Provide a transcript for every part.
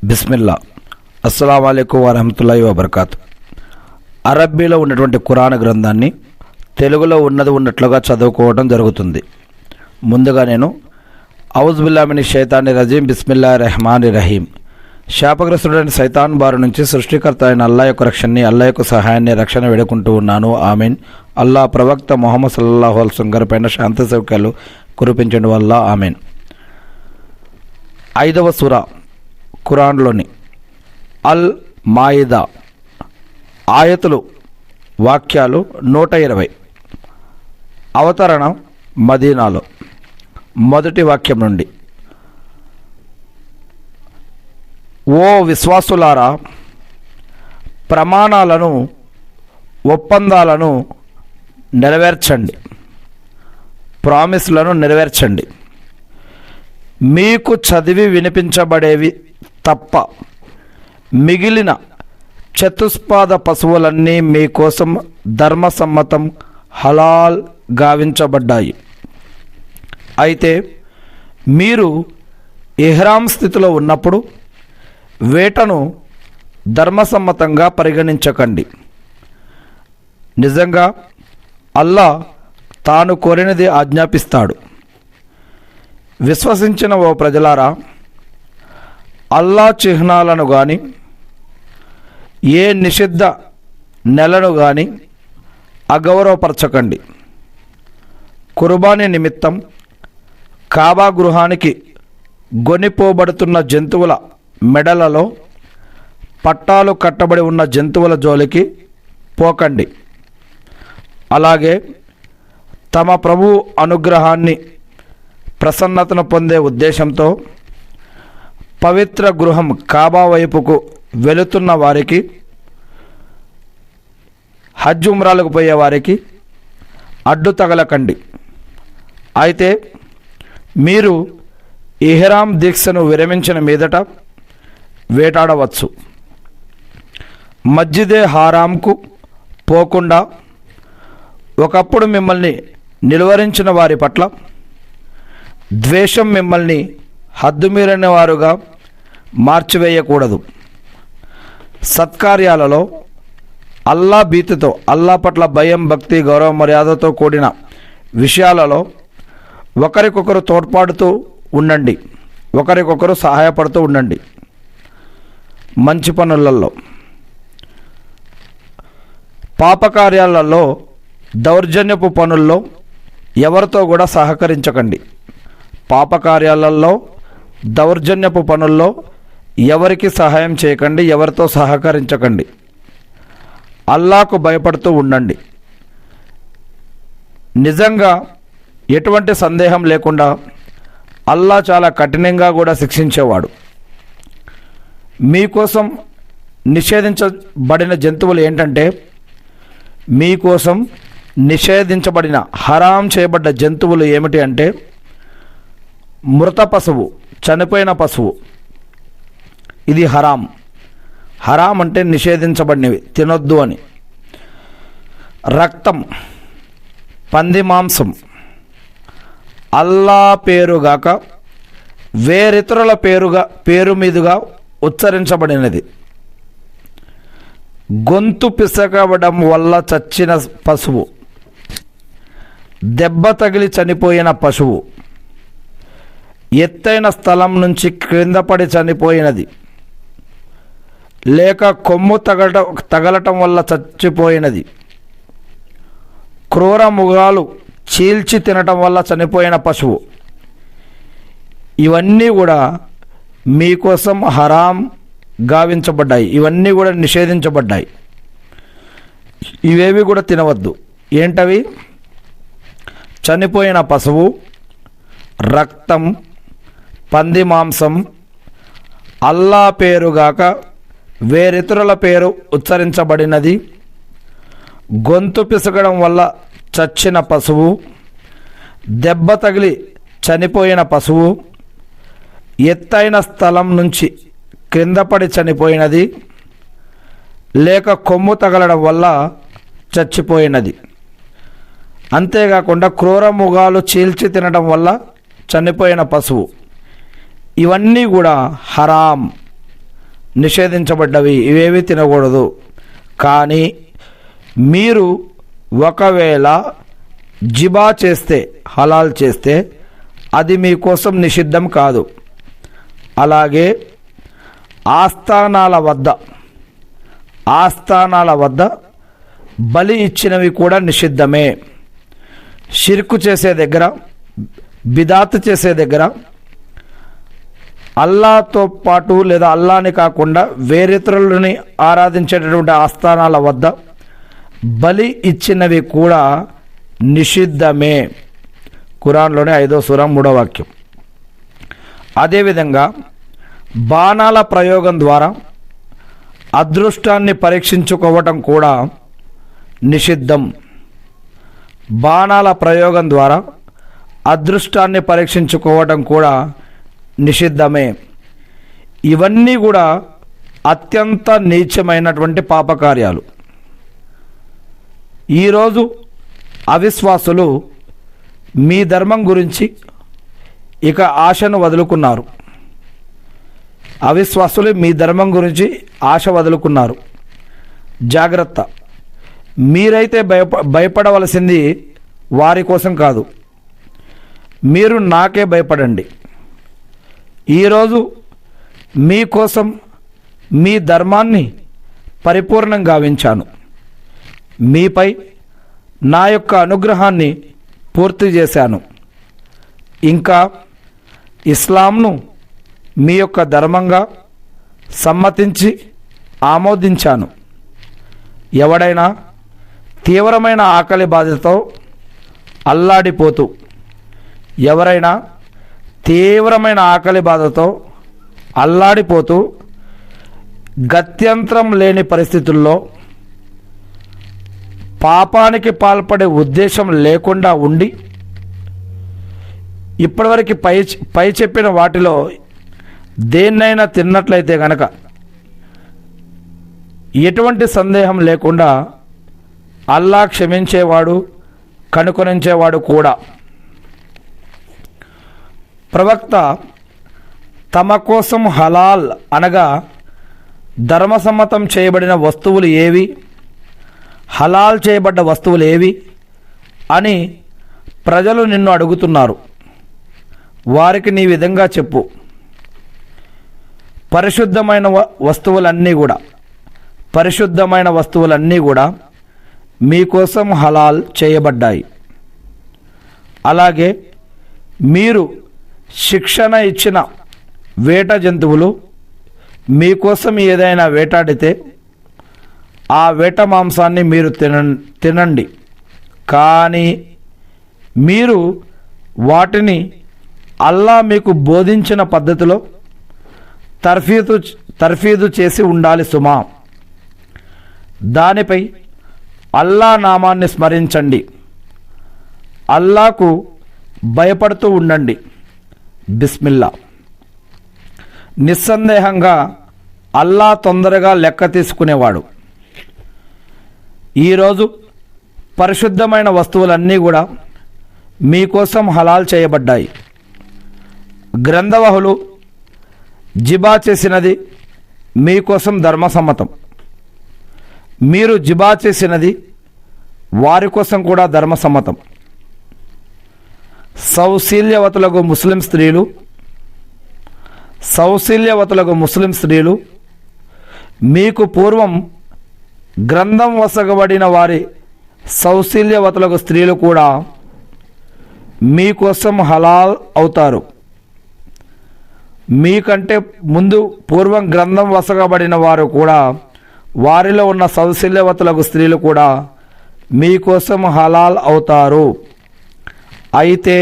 బిస్మిల్లా. అస్సలాము అలైకుం వరహమతుల్లాహి వబర్కాతు. అరబ్బీలో ఉన్నటువంటి ఖురాన్ గ్రంథాన్ని తెలుగులో ఉన్నది ఉన్నట్లుగా చదువుకోవడం జరుగుతుంది. ముందుగా నేను ఔజు బిల్లాహి మినష్ షైతానిర్ రజీం బిస్మిల్లాహిర్ రహమానిర్ రహీం. శాపగ్రస్తుడైన సైతాన్ బారి నుంచి సృష్టికర్త అయిన అల్లా యొక్క రక్షణని, అల్లా యొక్క సహాయాన్ని, రక్షణ వేడుకుంటూ ఉన్నాను. ఆమీన్. అల్లా ప్రవక్త ముహమ్మద్ సల్లల్లాహు అలైహి వసల్లం గారి పైన శాంతి సౌఖ్యాలు కురిపించడం వల్ల ఆమీన్. 5వ సూరా ఖురాన్లోని అల్ మాయిదా ఆయతులు వాక్యాలు 120. అవతరణ మదీనాలో. మొదటి వాక్యం నుండి: ఓ విశ్వాసులారా, ప్రమాణాలను, ఒప్పందాలను నెరవేర్చండి, ప్రామిస్లను నెరవేర్చండి. మీకు చదివి వినిపించబడేవి తప్ప మిగిలిన చతుష్పాద పశువులన్నీ మీకోసం ధర్మసమ్మతం, హలాల్ గావించబడ్డాయి. అయితే మీరు ఇహ్రామ్ స్థితిలో ఉన్నప్పుడు వేటను ధర్మసమ్మతంగా పరిగణించకండి. నిజంగా అల్లా తాను కోరినది ఆజ్ఞాపిస్తాడు. విశ్వసించిన ఓ ప్రజలారా, అల్లా చిహ్నాలను గాని, ఏ నిషిద్ధ నెలను గాని అగౌరవపరచకండి. కుర్బానీ నిమిత్తం కాబా గృహానికి గొనిపోబడుతున్న జంతువుల మెడలలో పట్టాలు కట్టబడి ఉన్న జంతువుల జోలికి పోకండి. అలాగే తమ ప్రభు అనుగ్రహాన్ని, ప్రసన్నతను పొందే ఉద్దేశంతో పవిత్ర గృహం కాబా వైపుకు వెళుతున్న వారికి, హజ్ ఉమ్రాలకు పోయే వారికి అడ్డు తగలకండి. అయితే మీరు ఇహ్రామ్ దీక్షను విరమించిన మీదట వేటాడవచ్చు. మస్జిదే హరాంకు పోకుండా ఒకప్పుడు మిమ్మల్ని నిలువరించిన వారి పట్ల ద్వేషం మిమ్మల్ని హద్దుమీరిన వారుగా మార్చివేయకూడదు. సత్కార్యాలలో అల్లా భీతితో, అల్లా పట్ల భయం, భక్తి, గౌరవ మర్యాదతో కూడిన విషయాలలో ఒకరికొకరు తోడ్పాడుతూ ఉండండి, ఒకరికొకరు సహాయపడుతూ ఉండండి. మంచి పనులలో, పాపకార్యాలలో, దౌర్జన్యపు పనుల్లో ఎవరితో కూడా సహకరించకండి. పాపకార్యాలలో, దౌర్జన్యపు పనుల్లో ఎవరికి సహాయం చేయకండి, ఎవరితో సహకరించకండి. అల్లాకు భయపడుతూ ఉండండి. నిజంగా ఎటువంటి సందేహం లేకుండా అల్లా చాలా కఠినంగా కూడా శిక్షించేవాడు. మీకోసం నిషేధించబడిన జంతువులు ఏంటంటే, మీకోసం నిషేధించబడిన, హరాం చేయబడ్డ జంతువులు ఏమిటి అంటే, మృత పశువు, చనిపోయిన పశువు, ఇది హరాం. హరాం అంటే నిషేధించబడినవి, తినొద్దు అని. రక్తం, పంది మాంసం, అల్లా పేరుగాక వేరితరుల పేరు మీదుగా ఉచ్చరించబడినది, గొంతు పిసకబడడం వల్ల చచ్చిన పశువు, దెబ్బ తగిలి చనిపోయిన పశువు, ఎత్తైన స్థలం నుంచి క్రింద పడి చనిపోయినది, లేక కొమ్ము తగలటం వల్ల చచ్చిపోయినది, క్రూర మృగాలు చీల్చి తినటం వల్ల చనిపోయిన పశువు, ఇవన్నీ కూడా మీకోసం హరాం గావించబడ్డాయి. ఇవన్నీ కూడా నిషేధించబడ్డాయి. ఇవేవి కూడా తినవద్దు. ఏంటవి? చనిపోయిన పశువు, రక్తం, పంది మాంసం, అల్లా పేరుగాక వేరితరుల పేరు ఉచ్చరించబడినది, గొంతు పిసకడం వల్ల చచ్చిన పశువు, దెబ్బ తగిలి చనిపోయిన పశువు, ఎత్తైన స్థలం నుంచి క్రిందపడి చనిపోయినది, లేక కొమ్ము తగలడం వల్ల చచ్చిపోయినది. అంతేకాకుండా క్రూర మృగాలు చీల్చి తినడం వల్ల చనిపోయిన పశువు, ఇవన్నీ కూడా హరాం. నిషేధించబడ్డవి, ఇవేవి తినకూడదు. కానీ మీరు ఒకవేళ జిబా చేస్తే, హలాల్ చేస్తే అది మీకోసం నిషిద్ధం కాదు. అలాగే ఆస్థానాల వద్ద బలి ఇచ్చినవి కూడా నిషిద్ధమే. షిర్కు చేసే దగ్గర, బిదాత్ చేసే దగ్గర అల్లాతో పాటు లేదా అల్లాని కాకుండా వేరేతరులని ఆరాధించేటటువంటి ఆస్థానాల వద్ద బలి ఇచ్చినవి కూడా నిషిద్ధమే. ఖురాన్లోనే 5వ సూరా 3వ వాక్యం. అదేవిధంగా బాణాల ప్రయోగం ద్వారా అదృష్టాన్ని పరీక్షించుకోవటం కూడా నిషిద్ధం. బాణాల ప్రయోగం ద్వారా అదృష్టాన్ని పరీక్షించుకోవటం కూడా నిషిద్ధమే. ఇవన్నీ కూడా అత్యంత నీచమైనటువంటి పాపకార్యాలు. ఈరోజు అవిశ్వాసులు మీ ధర్మం గురించి ఇక ఆశను వదులుకున్నారు. అవిశ్వాసులు మీ ధర్మం గురించి ఆశ వదులుకున్నారు. జాగ్రత్త. మీరైతే భయపడవలసింది వారి కోసం కాదు, మీరు నాకే భయపడండి. ఈరోజు మీకోసం మీ ధర్మాన్ని పరిపూర్ణంగా గావించాను. మీపై నా యొక్క అనుగ్రహాన్ని పూర్తి చేశాను. ఇంకా ఇస్లాంను మీ యొక్క ధర్మంగా సమ్మతించి ఆమోదించాను. ఎవడైనా తీవ్రమైన ఆకలి బాధతో అల్లాడిపోతూ, ఎవరైనా తీవ్రమైన ఆకలి బాధతో అల్లాడిపోతూ గత్యంతరం లేని పరిస్థితుల్లో పాపానికి పాల్పడే ఉద్దేశం లేకుండా ఉండి ఇప్పటివరకు పై చెప్పిన వాటిలో దేన్నైనా తిన్నట్లయితే గనక ఎటువంటి సందేహం లేకుండా అల్లా క్షమించేవాడు, కనుకొనించేవాడు కూడా. ప్రవక్త తమ కోసం హలాల్ అనగా ధర్మసమ్మతం చేయబడిన వస్తువులు ఏవి, హలాల్ చేయబడ్డ వస్తువులు ఏవి అని ప్రజలు నిన్ను అడుగుతున్నారు. వారికి నీ విధంగా చెప్పు. పరిశుద్ధమైన వస్తువులన్నీ కూడా మీకోసం హలాల్ చేయబడ్డాయి. అలాగే మీరు శిక్షణ ఇచ్చిన వేట జంతువులు మీకోసం ఏదైనా వేటాడితే ఆ వేట మాంసాన్ని మీరు తినండి. కానీ మీరు వాటిని అల్లా మీకు బోధించిన పద్ధతిలో తర్ఫీదు చేసి ఉండాలి సుమా. దానిపై అల్లా నామాన్ని స్మరించండి. అల్లాకు భయపడుతూ ఉండండి. బిస్మిల్లా. నిస్సందేహంగా అల్లా తొందరగా లెక్క తీసుకునేవాడు. ఈరోజు పరిశుద్ధమైన వస్తువులన్నీ కూడా మీకోసం హలాల్ చేయబడ్డాయి. గ్రంథవహులు జిబా చేసినది మీకోసం ధర్మసమ్మతం. మీరు జిబా చేసినది వారి కోసం కూడా ధర్మసమ్మతం. సౌశీల్యవతులకు ముస్లిం స్త్రీలు మీకు పూర్వం గ్రంథం వసగబడిన వారి సౌశీల్యవతులకు స్త్రీలు కూడా మీకోసం హలాల్ అవుతారు. మీకంటే ముందు పూర్వం గ్రంథం వసగబడిన వారు కూడా, వారిలో ఉన్న సౌశీల్యవతులకు స్త్రీలు కూడా మీకోసం హలాల్ అవుతారు. అయితే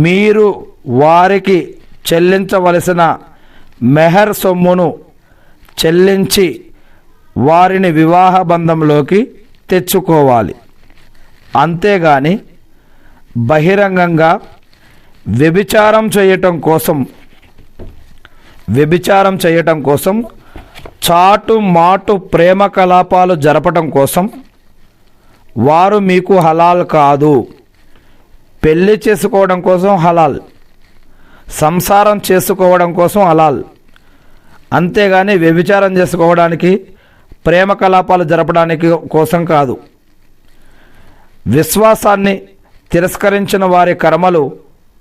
మీరు వారికి చెల్లించవలసిన మెహర్ సొమ్మును చెల్లించి వారిని వివాహ బంధంలోకి తెచ్చుకోవాలి. అంతేగాని బహిరంగంగా వ్యభిచారం చేయటం కోసం చాటు మాటు ప్రేమ కలాపాలు జరపటం కోసం వారు మీకు హలాల్ కాదు. పెళ్లి చేసుకోవడం కోసం హలాల్, సంసారం చేసుకోవడం కోసం హలాల్, అంతేగాని వ్యభిచారం చేసుకోవడానికి, ప్రేమ కలాపాలు జరపడానికి కోసం కాదు. విశ్వాసాన్ని తిరస్కరించిన వారి కర్మలు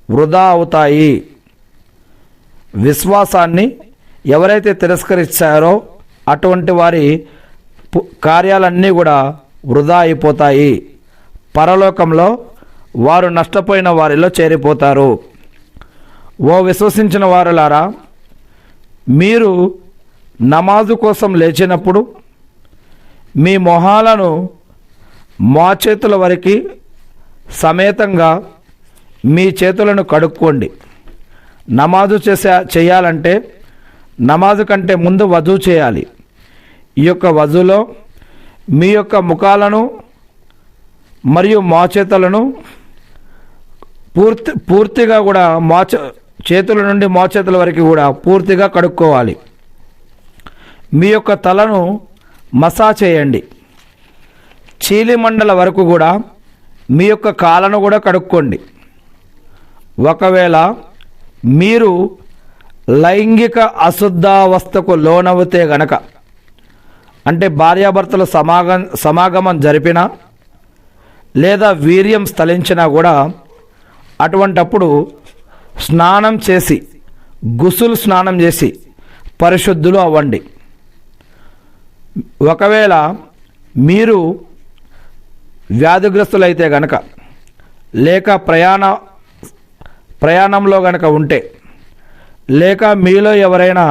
వృధా అవుతాయి. విశ్వాసాన్ని ఎవరైతే తిరస్కరించారో అటువంటి వారి కార్యాలన్నీ కూడా వృధా అయిపోతాయి. పరలోకంలో వారు నష్టపోయిన వారిలో చేరిపోతారు. ఓ విశ్వసించిన వారులారా, మీరు నమాజు కోసం లేచినప్పుడు మీ మొహాలను మోచేతుల వరకు సమేతంగా మీ చేతులను కడుక్కోండి. నమాజు చేయాలంటే నమాజు కంటే ముందు వజూ చేయాలి. ఈ యొక్క వజూలో మీ యొక్క ముఖాలను మరియు మోచేతులను పూర్తిగా కూడా చేతుల నుండి మోచేతుల వరకు కూడా పూర్తిగా కడుక్కోవాలి. మీ యొక్క తలను మసాజ్ చేయండి. చీలిమండల వరకు కూడా మీ యొక్క కాళ్ళను కూడా కడుక్కోండి. ఒకవేళ మీరు లైంగిక అశుద్ధావస్థకు లోనవుతే గనక, అంటే భార్యాభర్తల సమాగమం జరిపినా లేదా వీర్యం స్థలించినా కూడా అటువంటప్పుడు స్నానం చేసి, గుసులు స్నానం చేసి పరిశుద్ధులు అవ్వండి. ఒకవేళ మీరు వ్యాధిగ్రస్తులైతే గనక, లేక ప్రయాణంలో గనక ఉంటే, లేక మీలో ఎవరైనా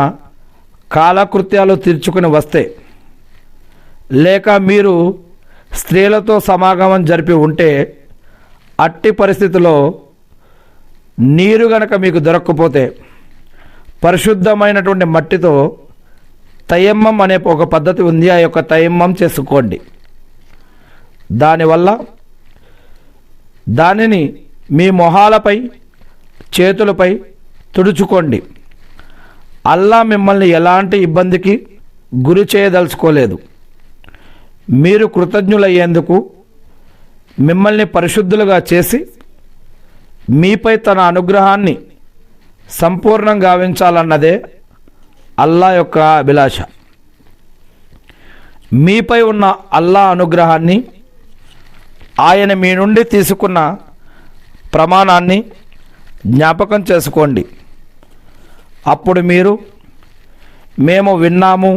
కాలకృత్యాలు తీర్చుకుని వస్తే, లేక మీరు స్త్రీలతో సమాగమం జరిపి ఉంటే, అట్టి పరిస్థితిలో నీరు గనక మీకు దొరక్కపోతే పరిశుద్ధమైనటువంటి మట్టితో తయమ్మం అనే ఒక పద్ధతి ఉంది. ఆ యొక్క తయమ్మం చేసుకోండి. దానివల్ల దానిని మీ మొహాలపై, చేతులపై తుడుచుకోండి. అల్లా మిమ్మల్ని ఎలాంటి ఇబ్బందికి గురి చేయదలుచుకోలేదు. మీరు కృతజ్ఞులయ్యేందుకు మిమ్మల్ని పరిశుద్ధులుగా చేసి మీపై తన అనుగ్రహాన్ని సంపూర్ణంగా గావించాలన్నదే అల్లా యొక్క అభిలాష. మీపై ఉన్న అల్లా అనుగ్రహాన్ని, ఆయన మీ నుండి తీసుకున్న ప్రమాణాన్ని జ్ఞాపకం చేసుకోండి. అప్పుడు మీరు మేము విన్నాము,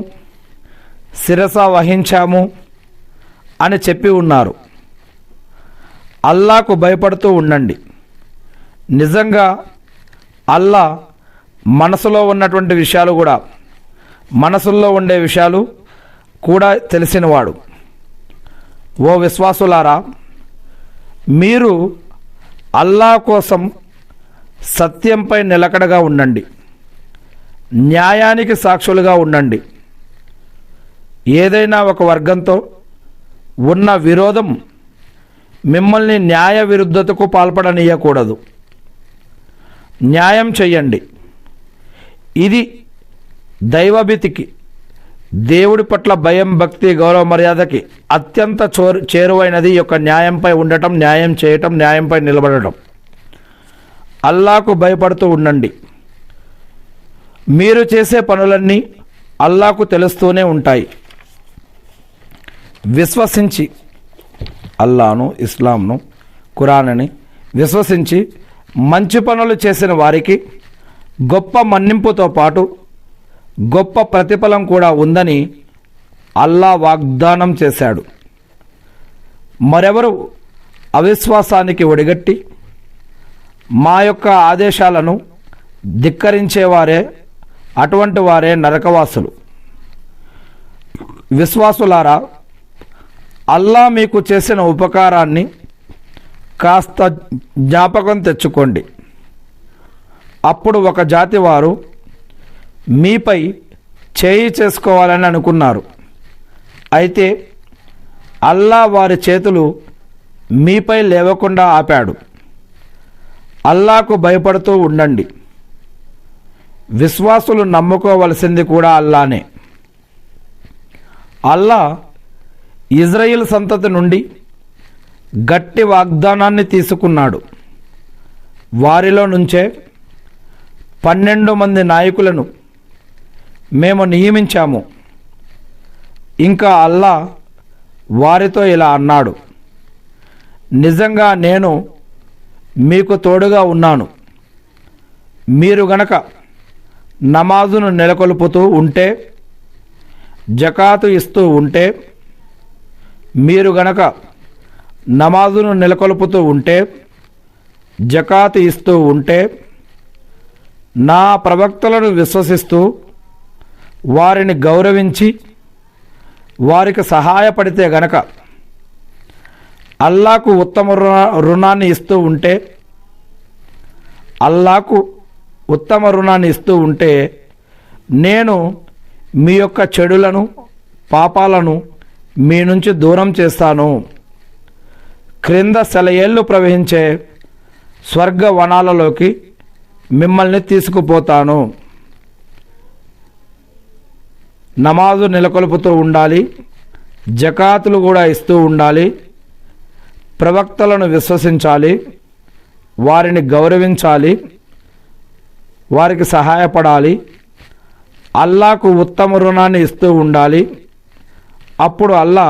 శిరస వహించాము అని చెప్పి ఉన్నారు. అల్లాకు భయపడుతూ ఉండండి. నిజంగా అల్లా మనసులో ఉన్నటువంటి విషయాలు కూడా, మనసుల్లో ఉండే విషయాలు కూడా తెలిసినవాడు. ఓ విశ్వాసులారా, మీరు అల్లా కోసం సత్యంపై నిలకడగా ఉండండి. న్యాయానికి సాక్షులుగా ఉండండి. ఏదైనా ఒక వర్గంతో ఉన్న విరోధం మిమ్మల్ని న్యాయ విరుద్ధతకు పాల్పడనీయకూడదు. న్యాయం చెయ్యండి. ఇది దైవభీతికి, దేవుడి పట్ల భయం, భక్తి, గౌరవ మర్యాదకి అత్యంత చేరువైనది యొక్క న్యాయంపై ఉండటం, న్యాయం చేయటం, న్యాయంపై నిలబడటం. అల్లాకు భయపడుతూ ఉండండి. మీరు చేసే పనులన్నీ అల్లాకు తెలుస్తూనే ఉంటాయి. విశ్వసించి, అల్లాను, ఇస్లాంను, ఖురాన్ని విశ్వసించి మంచి పనులు చేసిన వారికి గొప్ప మన్నింపుతో పాటు గొప్ప ప్రతిఫలం కూడా ఉందని అల్లా వాగ్దానం చేశాడు. మరెవరు అవిశ్వాసానికి ఒడిగట్టి మా యొక్క ఆదేశాలను ధిక్కరించేవారే అటువంటి వారే నరకవాసులు. విశ్వాసులారా, అల్లా మీకు చేసిన ఉపకారాన్ని కాస్త జ్ఞాపకం తెచ్చుకోండి. అప్పుడు ఒక జాతి వారు మీపై చేయి చేసుకోవాలని అనుకున్నారు. అయితే అల్లా వారి చేతులు మీపై లేవకుండా ఆపాడు. అల్లాకు భయపడుతూ ఉండండి. విశ్వాసులు నమ్ముకోవలసింది కూడా అల్లానే. అల్లా ఇజ్రాయిల్ సంతతి నుండి గట్టి వాగ్దానాన్ని తీసుకున్నాడు. వారిలో నుంచే 12 మంది నాయకులను మేము నియమించాము. ఇంకా అల్లా వారితో ఇలా అన్నాడు, నిజంగా నేను మీకు తోడుగా ఉన్నాను. మీరు గనక నమాజును నెలకొల్పుతూ ఉంటే, జకాతు ఇస్తూ ఉంటే, మీరు గనక నమాజును నెలకొల్పుతూ ఉంటే, జకాతు ఇస్తూ ఉంటే, నా ప్రవక్తలను విశ్వసిస్తూ వారిని గౌరవించి వారికి సహాయపడితే గనక, అల్లాకు ఉత్తమ రుణాన్ని ఇస్తూ ఉంటే, అల్లాకు ఉత్తమ రుణాన్ని ఇస్తూ ఉంటే, నేను మీ యొక్క చెడులను పాపాలను మీ నుంచి దూరం చేస్తాను. క్రింద సెలయేళ్ళు ప్రవహించే స్వర్గ వనాలలోకి మిమ్మల్ని తీసుకుపోతాను. నమాజు నెలకొల్పుతూ ఉండాలి, జకాతులు కూడా ఇస్తూ ఉండాలి, ప్రవక్తలను విశ్వసించాలి, వారిని గౌరవించాలి, వారికి సహాయపడాలి, అల్లాకు ఉత్తమ రుణాన్ని ఇస్తూ ఉండాలి. అప్పుడు అల్లా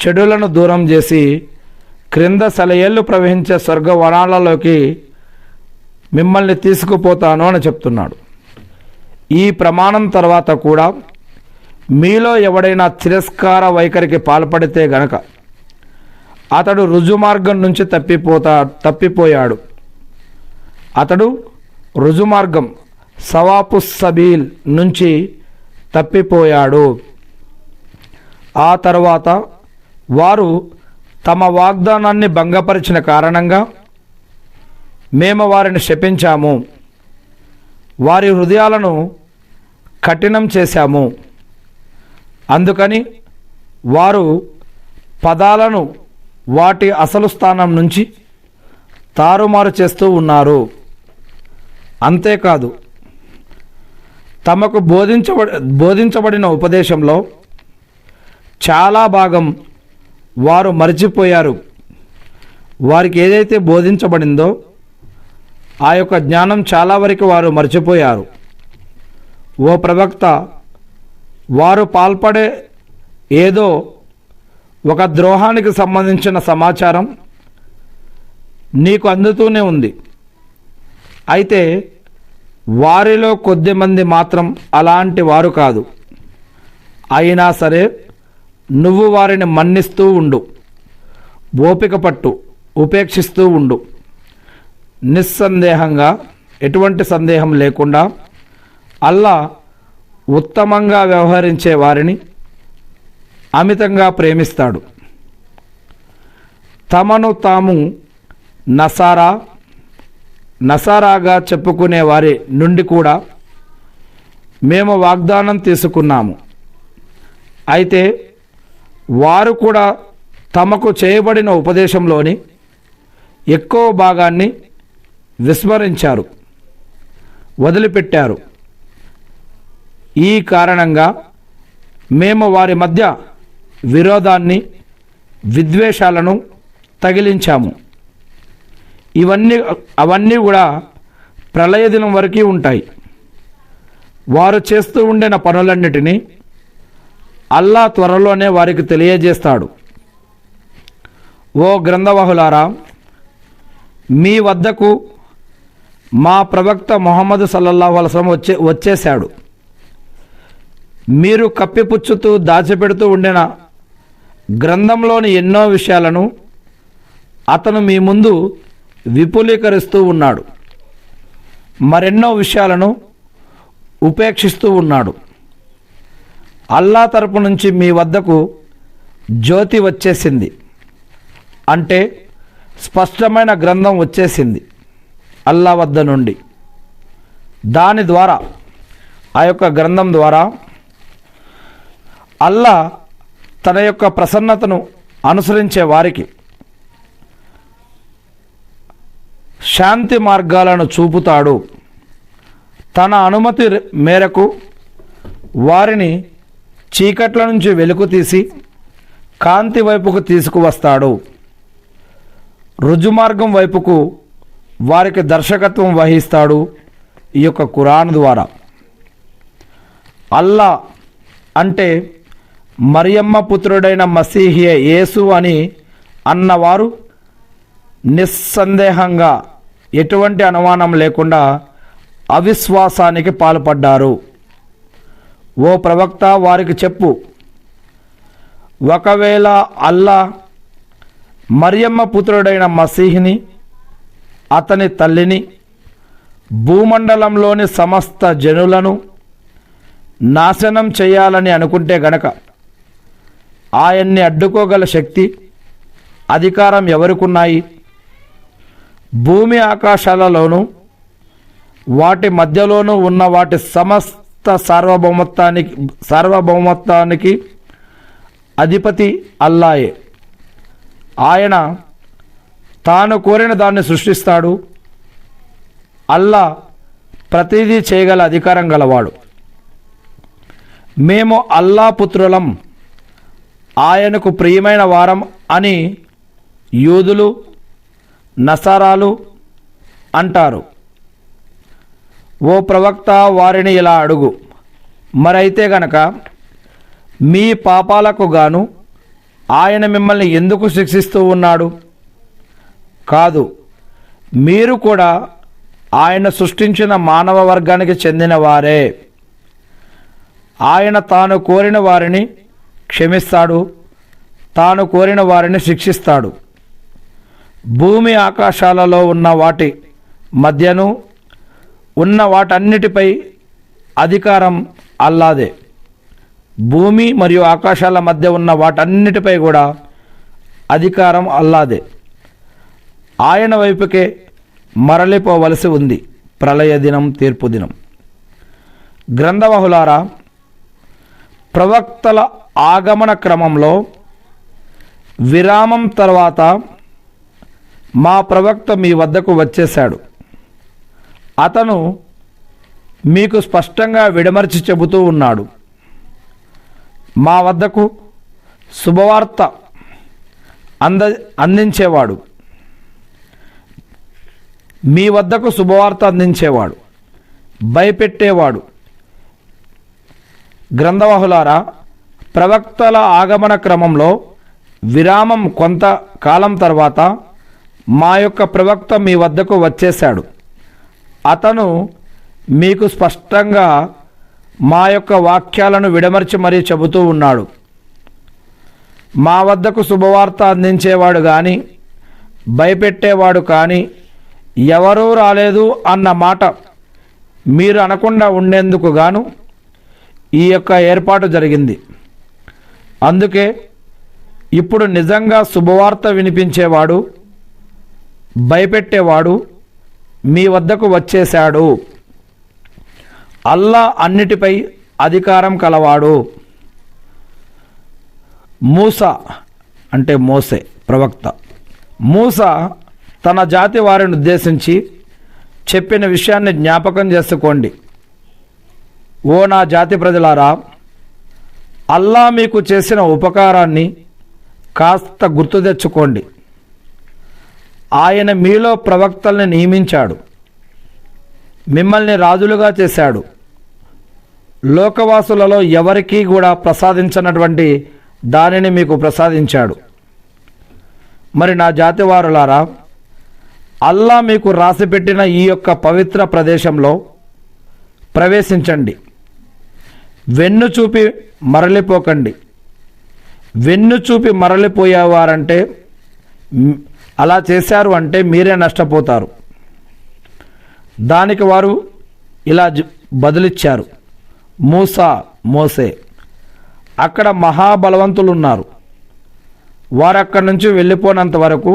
చెడులను దూరం చేసి క్రింద సెలయేళ్ళు ప్రవహించే స్వర్గ వనాలలోకి మిమ్మల్ని తీసుకుపోతాను అని చెప్తున్నాడు. ఈ ప్రమాణం తర్వాత కూడా మీలో ఎవడైనా తిరస్కార వైఖరికి పాల్పడితే గనక అతడు రుజుమార్గం నుంచి తప్పిపోయాడు. అతడు రుజుమార్గం సవాపు సబీల్ నుంచి తప్పిపోయాడు. ఆ తర్వాత వారు తమ వాగ్దానాన్ని భంగపరిచిన కారణంగా మేము వారిని శపించాము, వారి హృదయాలను కఠినం చేశాము. అందుకని వారు పదాలను వాటి అసలు స్థానం నుంచి తారుమారు చేస్తూ ఉన్నారు. అంతేకాదు, తమకు బోధించబడిన ఉపదేశంలో చాలా భాగం వారు మర్చిపోయారు. వారికి ఏదైతే బోధించబడిందో ఆ యొక్క జ్ఞానం చాలా వరకు వారు మర్చిపోయారు. ఓ ప్రవక్త, వారు పాల్పడే ఏదో ఒక ద్రోహానికి సంబంధించిన సమాచారం నీకు అందుతూనే ఉంది. అయితే వారిలో కొద్దిమంది మాత్రం అలాంటి వారు కాదు. అయినా సరే నువ్వు వారిని మన్నిస్తూ ఉండు, ఓపిక పట్టు, ఉపేక్షిస్తూ ఉండు. నిస్సందేహంగా, ఎటువంటి సందేహం లేకుండా అల్లా ఉత్తమంగా వ్యవహరించే వారిని అమితంగా ప్రేమిస్తాడు. తమను తాము నసారాగా చెప్పుకునే వారి నుండి కూడా మేము వాగ్దానం తీసుకున్నాము. అయితే వారు కూడా తమకు చేయబడిన ఉపదేశంలోని ఎక్కువ భాగాన్ని విస్మరించారు, వదిలిపెట్టారు. ఈ కారణంగా మేము వారి మధ్య విరోధాన్ని, విద్వేషాలను తగిలించాము. అవన్నీ కూడా ప్రళయ దినం వరకు ఉంటాయి. వారు చేస్తూ ఉండిన పనులన్నిటినీ అల్లా త్వరలోనే వారికి తెలియజేస్తాడు. ఓ గ్రంథవాహులారా, మీ వద్దకు మా ప్రవక్త ముహమ్మద్ సల్లల్లాహు అలైహి వసల్లం వచ్చేశాడు. మీరు కప్పిపుచ్చుతూ దాచిపెడుతూ ఉండిన గ్రంథంలోని ఎన్నో విషయాలను అతను మీ ముందు విపులీకరిస్తూ ఉన్నాడు. మరెన్నో విషయాలను ఉపేక్షిస్తూ ఉన్నాడు. అల్లా తరపు నుంచి మీ వద్దకు జ్యోతి వచ్చేసింది, అంటే స్పష్టమైన గ్రంథం వచ్చేసింది అల్లా వద్ద నుండి. దాని ద్వారా, ఆ యొక్క గ్రంథం ద్వారా అల్లా తన యొక్క ప్రసన్నతను అనుసరించే వారికి శాంతి మార్గాలను చూపుతాడు. తన అనుమతి మేరకు వారిని చీకట్ల నుంచి వెలుగు తీసి కాంతి వైపుకు తీసుకువస్తాడు. రుజుమార్గం వైపుకు వారికి దర్శకత్వం వహిస్తాడు ఈ యొక్క ఖురాన్ ద్వారా. అల్లా అంటే మరియమ్మ పుత్రుడైన మసీహే యేసు అని అన్నవారు నిస్సందేహంగా ఎటువంటి అనుమానం లేకుండా అవిశ్వాసానికి పాల్పడ్డారు. ఓ ప్రవక్త, వారికి చెప్పు, ఒకవేళ అల్లా మరియమ్మ పుత్రుడైన మసీహ్ని, అతని తల్లిని, భూమండలంలోని సమస్త జనులను నాశనం చేయాలని అనుకుంటే గనక ఆయన్ని అడ్డుకోగల శక్తి, అధికారం ఎవరికున్నాయి? భూమి ఆకాశాలలోనూ వాటి మధ్యలోనూ ఉన్న వాటి సమస్త సార్వభౌమత్వానికి అధిపతి అల్లాయే. ఆయన తాను కోరిన దాన్ని సృష్టిస్తాడు. అల్లా ప్రతిదీ చేయగల అధికారం గలవాడు. మేము అల్లా పుత్రులం, ఆయనకు ప్రియమైన వారం అని యూదులు, నసారాలు అంటారు. ఓ ప్రవక్త, వారిని ఇలా అడుగు, మరైతే గనక మీ పాపాలకు గాను ఆయన మిమ్మల్ని ఎందుకు శిక్షిస్తూ ఉన్నాడు? కాదు, మీరు కూడా ఆయన సృష్టించిన మానవ వర్గానికి చెందిన వారే. ఆయన తాను కోరిన వారిని క్షమిస్తాడు, తాను కోరిన వారిని శిక్షిస్తాడు. భూమి ఆకాశాలలో ఉన్న వాటి మధ్యను ఉన్న వాటన్నిటిపై అధికారం అల్లాదే. భూమి మరియు ఆకాశాల మధ్య ఉన్న వాటన్నిటిపై కూడా అధికారం అల్లాదే. ఆయన వైపుకే మరలిపోవలసి ఉంది ప్రళయ దినం, తీర్పు దినం. గ్రంథవహులారా, ప్రవక్తల ఆగమన క్రమంలో విరామం తర్వాత మా ప్రవక్త మీ వద్దకు వచ్చేశాడు. అతను మీకు స్పష్టంగా విడమర్చి చెబుతూ ఉన్నాడు. మా వద్దకు శుభవార్త అందించేవాడు, మీ వద్దకు శుభవార్త అందించేవాడు, భయపెట్టేవాడు. గ్రంథవహులారా, ప్రవక్తల ఆగమన క్రమంలో విరామం కొంతకాలం తర్వాత మా యొక్క ప్రవక్త మీ వద్దకు వచ్చేశాడు. అతను మీకు స్పష్టంగా మా యొక్క వాక్యాలను విడమర్చి మరీ చెబుతూ ఉన్నాడు. మా వద్దకు శుభవార్త అందించేవాడు కానీ, భయపెట్టేవాడు కానీ ఎవరూ రాలేదు అన్న మాట మీరు అనకుండా ఉండేందుకు గాను ఈ యొక్క ఏర్పాటు జరిగింది. అందుకే ఇప్పుడు నిజంగా శుభవార్త వినిపించేవాడు, భయపెట్టేవాడు మీ వద్దకు వచ్చేశాడు. అల్లా అన్నిటిపై అధికారం కలవాడు. మూసా అంటే మోసే ప్రవక్త. మూసా తన జాతి వారిని ఉద్దేశించి చెప్పిన విషయాన్ని జ్ఞాపకం చేసుకోండి. ఓ నా జాతి ప్రజలారా, అల్లా మీకు చేసిన ఉపకారాన్ని కాస్త గుర్తు తెచ్చుకోండి. ఆయన మీలో ప్రవక్తల్ని నియమించాడు, మిమ్మల్ని రాజులుగా చేశాడు. లోకవాసులలో ఎవరికీ కూడా ప్రసాదించినటువంటి దానిని మీకు ప్రసాదించాడు. మరి నా జాతివారులారా, అల్లా మీకు రాసిపెట్టిన ఈ యొక్క పవిత్ర ప్రదేశంలో ప్రవేశించండి. వెన్ను చూపి మరలిపోకండి. వెన్ను చూపి మరలిపోయేవారంటే, అలా చేశారు అంటే మీరే నష్టపోతారు. దానికి వారు ఇలా బదులిచ్చారు, మోసే, అక్కడ మహాబలవంతులు ఉన్నారు, వారు అక్కడి నుంచి వెళ్ళిపోయినంత వరకు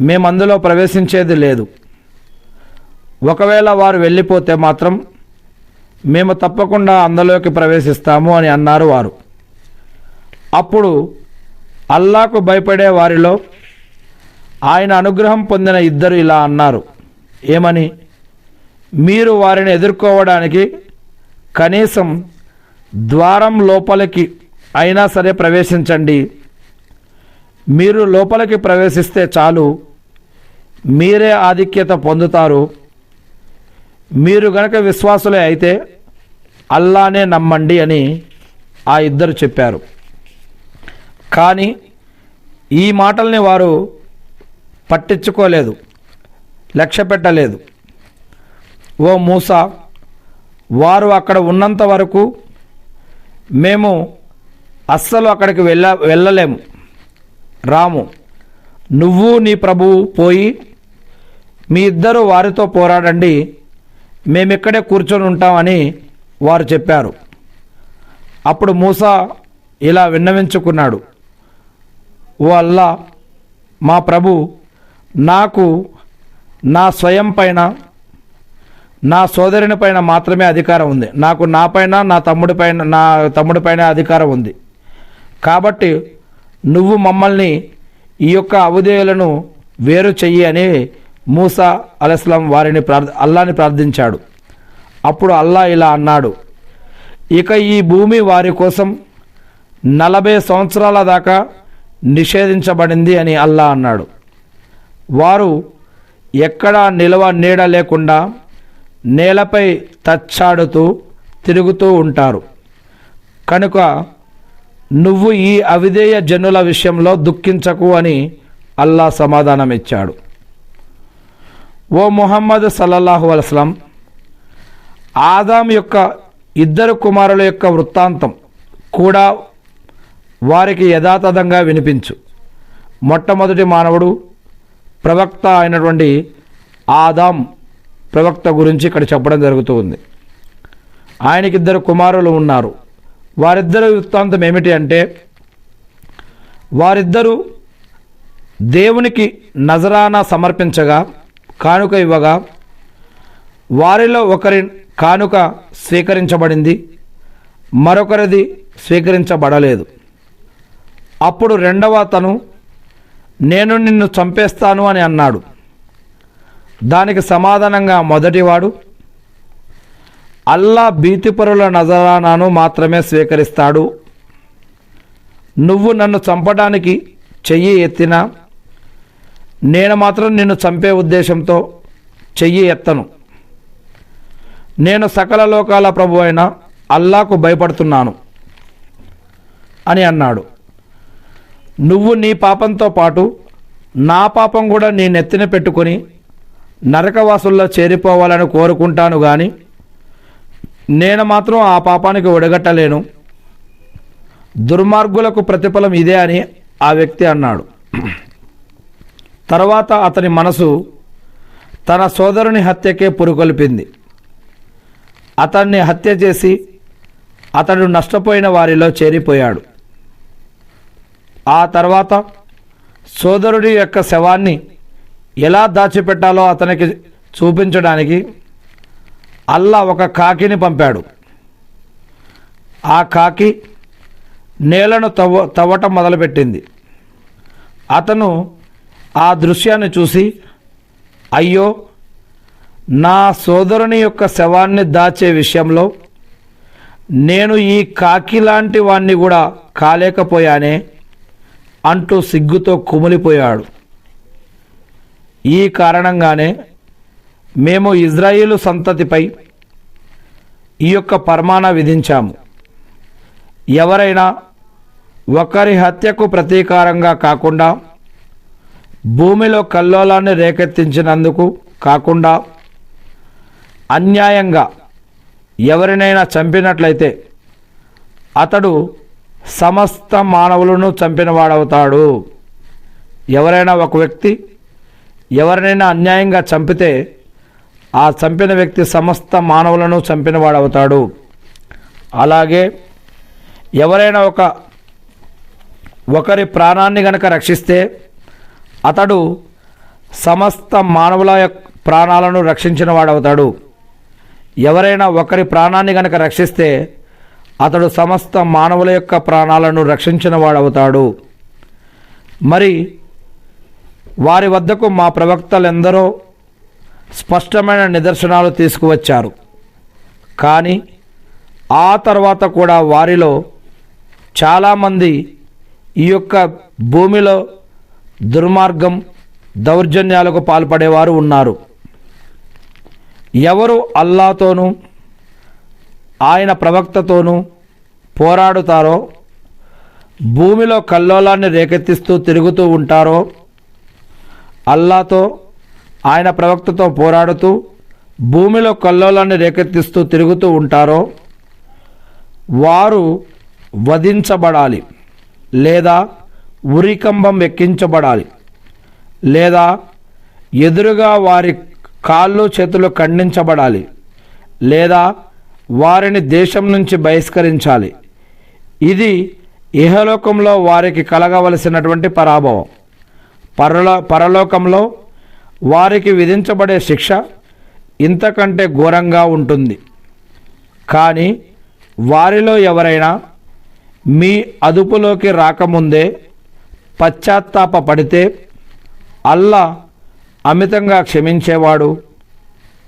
మేము అందులో ప్రవేశించేది లేదు. ఒకవేళ వారు వెళ్ళిపోతే మాత్రం మేము తప్పకుండా అందులోకి ప్రవేశిస్తాము అని అన్నారు వారు. అప్పుడు అల్లాకు భయపడే వారిలో ఆయన అనుగ్రహం పొందిన ఇద్దరు ఇలా అన్నారు, ఏమని? మీరు వారిని ఎదుర్కోవడానికి కనీసం ద్వారం లోపలికి అయినా సరే ప్రవేశించండి. మీరు లోపలికి ప్రవేశిస్తే చాలు, మీరే ఆధిక్యత పొందుతారు. మీరు గనక విశ్వాసులే అయితే అల్లానే నమ్మండి అని ఆ ఇద్దరు చెప్పారు. కానీ ఈ మాటల్ని వారు పట్టించుకోలేదు, లక్ష్య పెట్టలేదు. ఓ మూసా, వారు అక్కడ ఉన్నంత వరకు మేము అస్సలు అక్కడికి వెళ్ళలేము, రాము. నువ్వు నీ ప్రభువు పోయి మీ ఇద్దరు వారితో పోరాడండి, మేమిక్కడే కూర్చొని ఉంటామని వారు చెప్పారు. అప్పుడు మూసా ఇలా విన్నవించుకున్నాడు, ఓ అల్లా, మా ప్రభు, నాకు నా స్వయం పైన, నా సోదరుని పైన మాత్రమే అధికారం ఉంది. నాకు నా తమ్ముడి పైన అధికారం ఉంది. కాబట్టి నువ్వు మమ్మల్ని ఈ యొక్క అవిధేయులను వేరు చెయ్యి అని మూసా అలైహిస్సలాం అల్లాని ప్రార్థించాడు. అప్పుడు అల్లా ఇలా అన్నాడు, ఇక ఈ భూమి వారి కోసం 40 సంవత్సరాల దాకా నిషేధించబడింది అని అల్లా అన్నాడు. వారు ఎక్కడా నీడ లేకుండా నేలపై తచ్చాడుతూ తిరుగుతూ ఉంటారు. కనుక నువ్వు ఈ అవిధేయ జనుల విషయంలో దుఃఖించకు అని అల్లా సమాధానం ఇచ్చాడు. ఓ ముహమ్మద్ సల్లల్లాహు అలైహి వసల్లం, ఆదాం యొక్క 2 కుమారుల యొక్క వృత్తాంతం కూడా వారికి యథాతథంగా వినిపించు. మొట్టమొదటి మానవుడు ప్రవక్త అయినటువంటి ఆదాం ప్రవక్త గురించి ఇక్కడ చెప్పడం జరుగుతూ ఉంది. ఆయనకి 2 కుమారులు ఉన్నారు. వారిద్దరి వృత్తాంతం ఏమిటి అంటే, వారిద్దరూ దేవునికి నజరానా సమర్పించగా, కానుక ఇవ్వగా, వారిలో ఒకరి కానుక స్వీకరించబడింది, మరొకరిది స్వీకరించబడలేదు. అప్పుడు రెండవ అతను, నేను నిన్ను చంపేస్తాను అని అన్నాడు. దానికి సమాధానంగా మొదటివాడు, అల్లా భీతిపరుల నజరానాను మాత్రమే స్వీకరిస్తాడు. నువ్వు నన్ను చంపడానికి చెయ్యి ఎత్తినా నేను మాత్రం నిన్ను చంపే ఉద్దేశంతో చెయ్యి ఎత్తను. నేను సకల లోకాల ప్రభు అయిన అల్లాకు భయపడుతున్నాను అని అన్నాడు. నువ్వు నీ పాపంతో పాటు నా పాపం కూడా నీ నెత్తిన పెట్టుకొని నరకవాసుల్లో చేరిపోవాలని కోరుకుంటాను, కానీ నేను మాత్రం ఆ పాపానికి ఒడగట్టలేను. దుర్మార్గులకు ప్రతిఫలం ఇదే అని ఆ వ్యక్తి అన్నాడు. తర్వాత అతని మనసు తన సోదరుని హత్యకే పురుకొల్పింది. అతన్ని హత్య చేసి అతడు నష్టపోయిన వారిలో చేరిపోయాడు. ఆ తర్వాత సోదరుడి యొక్క శవాన్ని ఎలా దాచిపెట్టాలో అతనికి చూపించడానికి అల్లా ఒక కాకిని పంపాడు. ఆ కాకి నేలను తవ్వటం మొదలుపెట్టింది. అతను ఆ దృశ్యాన్ని చూసి, అయ్యో, నా సోదరుని యొక్క శవాన్ని దాచే విషయంలో నేను ఈ కాకి లాంటి వాణ్ణి కూడా కాలేకపోయానే అంటూ సిగ్గుతో కుమిలిపోయాడు. ఈ కారణంగానే మేము ఇజ్రాయేలు సంతతిపై ఈ యొక్క పరమాణ విధించాము. ఎవరైనా ఒకరి హత్యకు ప్రతీకారంగా కాకుండా, భూమిలో కల్లోలాన్ని రేకెత్తించినందుకు కాకుండా, అన్యాయంగా ఎవరినైనా చంపినట్లయితే అతడు సమస్త మానవులను చంపినవాడవుతాడు. ఎవరైనా ఒక వ్యక్తి ఎవరినైనా అన్యాయంగా చంపితే ఆ చంపిన వ్యక్తి సమస్త మానవులను చంపినవాడవుతాడు. అలాగే ఎవరైనా ఒకరి ప్రాణాన్ని గనక రక్షిస్తే అతడు సమస్త మానవుల ప్రాణాలను రక్షించిన వాడవుతాడు. ఎవరైనా ఒకరి ప్రాణాన్ని గనక రక్షిస్తే అతడు సమస్త మానవుల యొక్క ప్రాణాలను రక్షించిన వాడవుతాడు. మరి వారి వద్దకు మా ప్రవక్తలెందరో స్పష్టమైన నిదర్శనాలు తీసుకువచ్చారు. కానీ ఆ తర్వాత కూడా వారిలో చాలామంది ఈ యొక్క భూమిలో దుర్మార్గం, దౌర్జన్యాలకు పాల్పడేవారు ఉన్నారు. ఎవరు అల్లాతోనూ ఆయన ప్రవక్తతోనూ పోరాడుతారో, భూమిలో కల్లోలాన్ని రేకెత్తిస్తూ తిరుగుతూ ఉంటారో, అల్లాతో ఆయన ప్రవక్తతో పోరాడుతూ భూమిలో కల్లోలాన్ని రేకెత్తిస్తూ తిరుగుతూ ఉంటారో వారు వధించబడాలి, లేదా ఉరికంబం ఎక్కించబడాలి, లేదా ఎదురుగా వారి కాళ్ళు చేతులు ఖండించబడాలి, లేదా వారిని దేశం నుంచి బహిష్కరించాలి. ఇది ఇహలోకంలో వారికి కలగవలసినటువంటి పరాభవం. పరలోకంలో వారికి విధించబడే శిక్ష ఇంతకంటే ఘోరంగా ఉంటుంది. కానీ వారిలో ఎవరైనా మీ అదుపులోకి రాకముందే పశ్చాత్తాపపడితే అల్లా అమితంగా క్షమించేవాడు,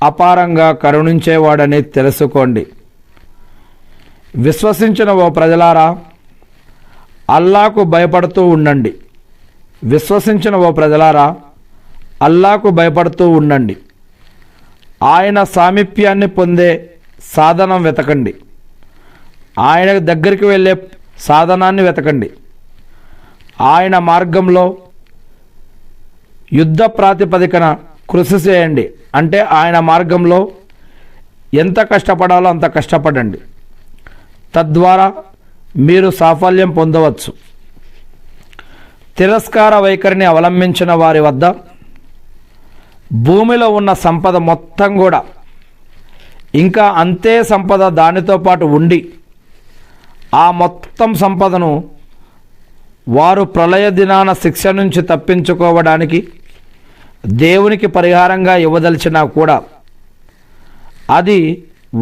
అపారంగా కరుణించేవాడని తెలుసుకోండి. విశ్వసించిన ఓ ప్రజలారా, అల్లాకు భయపడుతూ ఉండండి. విశ్వసించిన ఓ ప్రజలారా, అల్లాకు భయపడుతూ ఉండండి. ఆయన సామీప్యాన్ని పొందే సాధనం వెతకండి. ఆయన దగ్గరికి వెళ్ళే సాధనాన్ని వెతకండి. ఆయన మార్గంలో యుద్ధ ప్రాతిపదికన కృషి చేయండి. అంటే ఆయన మార్గంలో ఎంత కష్టపడాలో అంత కష్టపడండి. తద్వారా మీరు సాఫల్యం పొందవచ్చు. తిరస్కార వైఖరిని అవలంబించిన వారి వద్ద భూమిలో ఉన్న సంపద మొత్తం కూడా ఇంకా అంతే సంపద దానితో పాటు ఉండి ఆ మొత్తం సంపదను వారు ప్రళయ దినాన శిక్ష నుంచి తప్పించుకోవడానికి దేవునికి పరిహారంగా ఇవ్వదలిచినా కూడా అది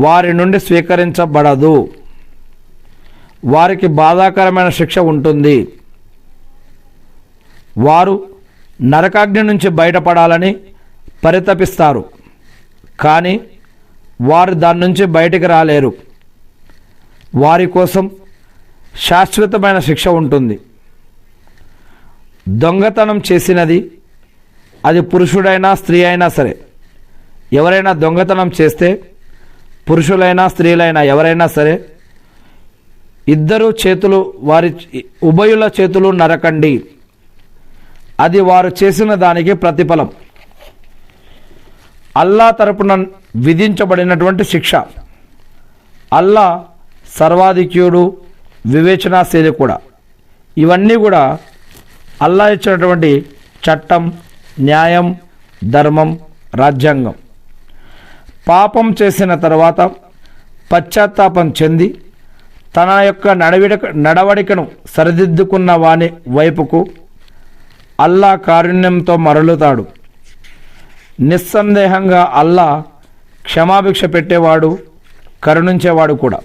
వారి నుండి స్వీకరించబడదు. వారికి బాధాకరమైన శిక్ష ఉంటుంది. వారు నరకాగ్ని నుంచి బయటపడాలని పరితపిస్తారు, కానీ వారు దాని నుంచి బయటికి రాలేరు. వారి కోసం శాశ్వతమైన శిక్ష ఉంటుంది. దొంగతనం చేసినది అది పురుషుడైనా స్త్రీ అయినా సరే, ఎవరైనా దొంగతనం చేస్తే పురుషులైనా స్త్రీలైనా ఎవరైనా సరే ఇద్దరు చేతులు వారి ఉభయుల చేతులు నరకండి. అది వారు చేసిన దానికి ప్రతిఫలం. అల్లా తరపున విధించబడినటువంటి శిక్ష. అల్లా సర్వాధిక్యుడు, వివేచనాశీలి కూడా. ఇవన్నీ కూడా అల్లా ఇచ్చినటువంటి చట్టం, న్యాయం, ధర్మం, రాజ్యాంగం. పాపం చేసిన తర్వాత పశ్చాత్తాపం చెంది తన యొక్క నడవడికను సరిదిద్దుకున్న వాని వైపుకు అల్లా కారుణ్యంతో మరలుతాడు. నిస్సందేహంగా అల్లా క్షమాభిక్ష పెట్టేవాడు, కరుణించేవాడు కూడా.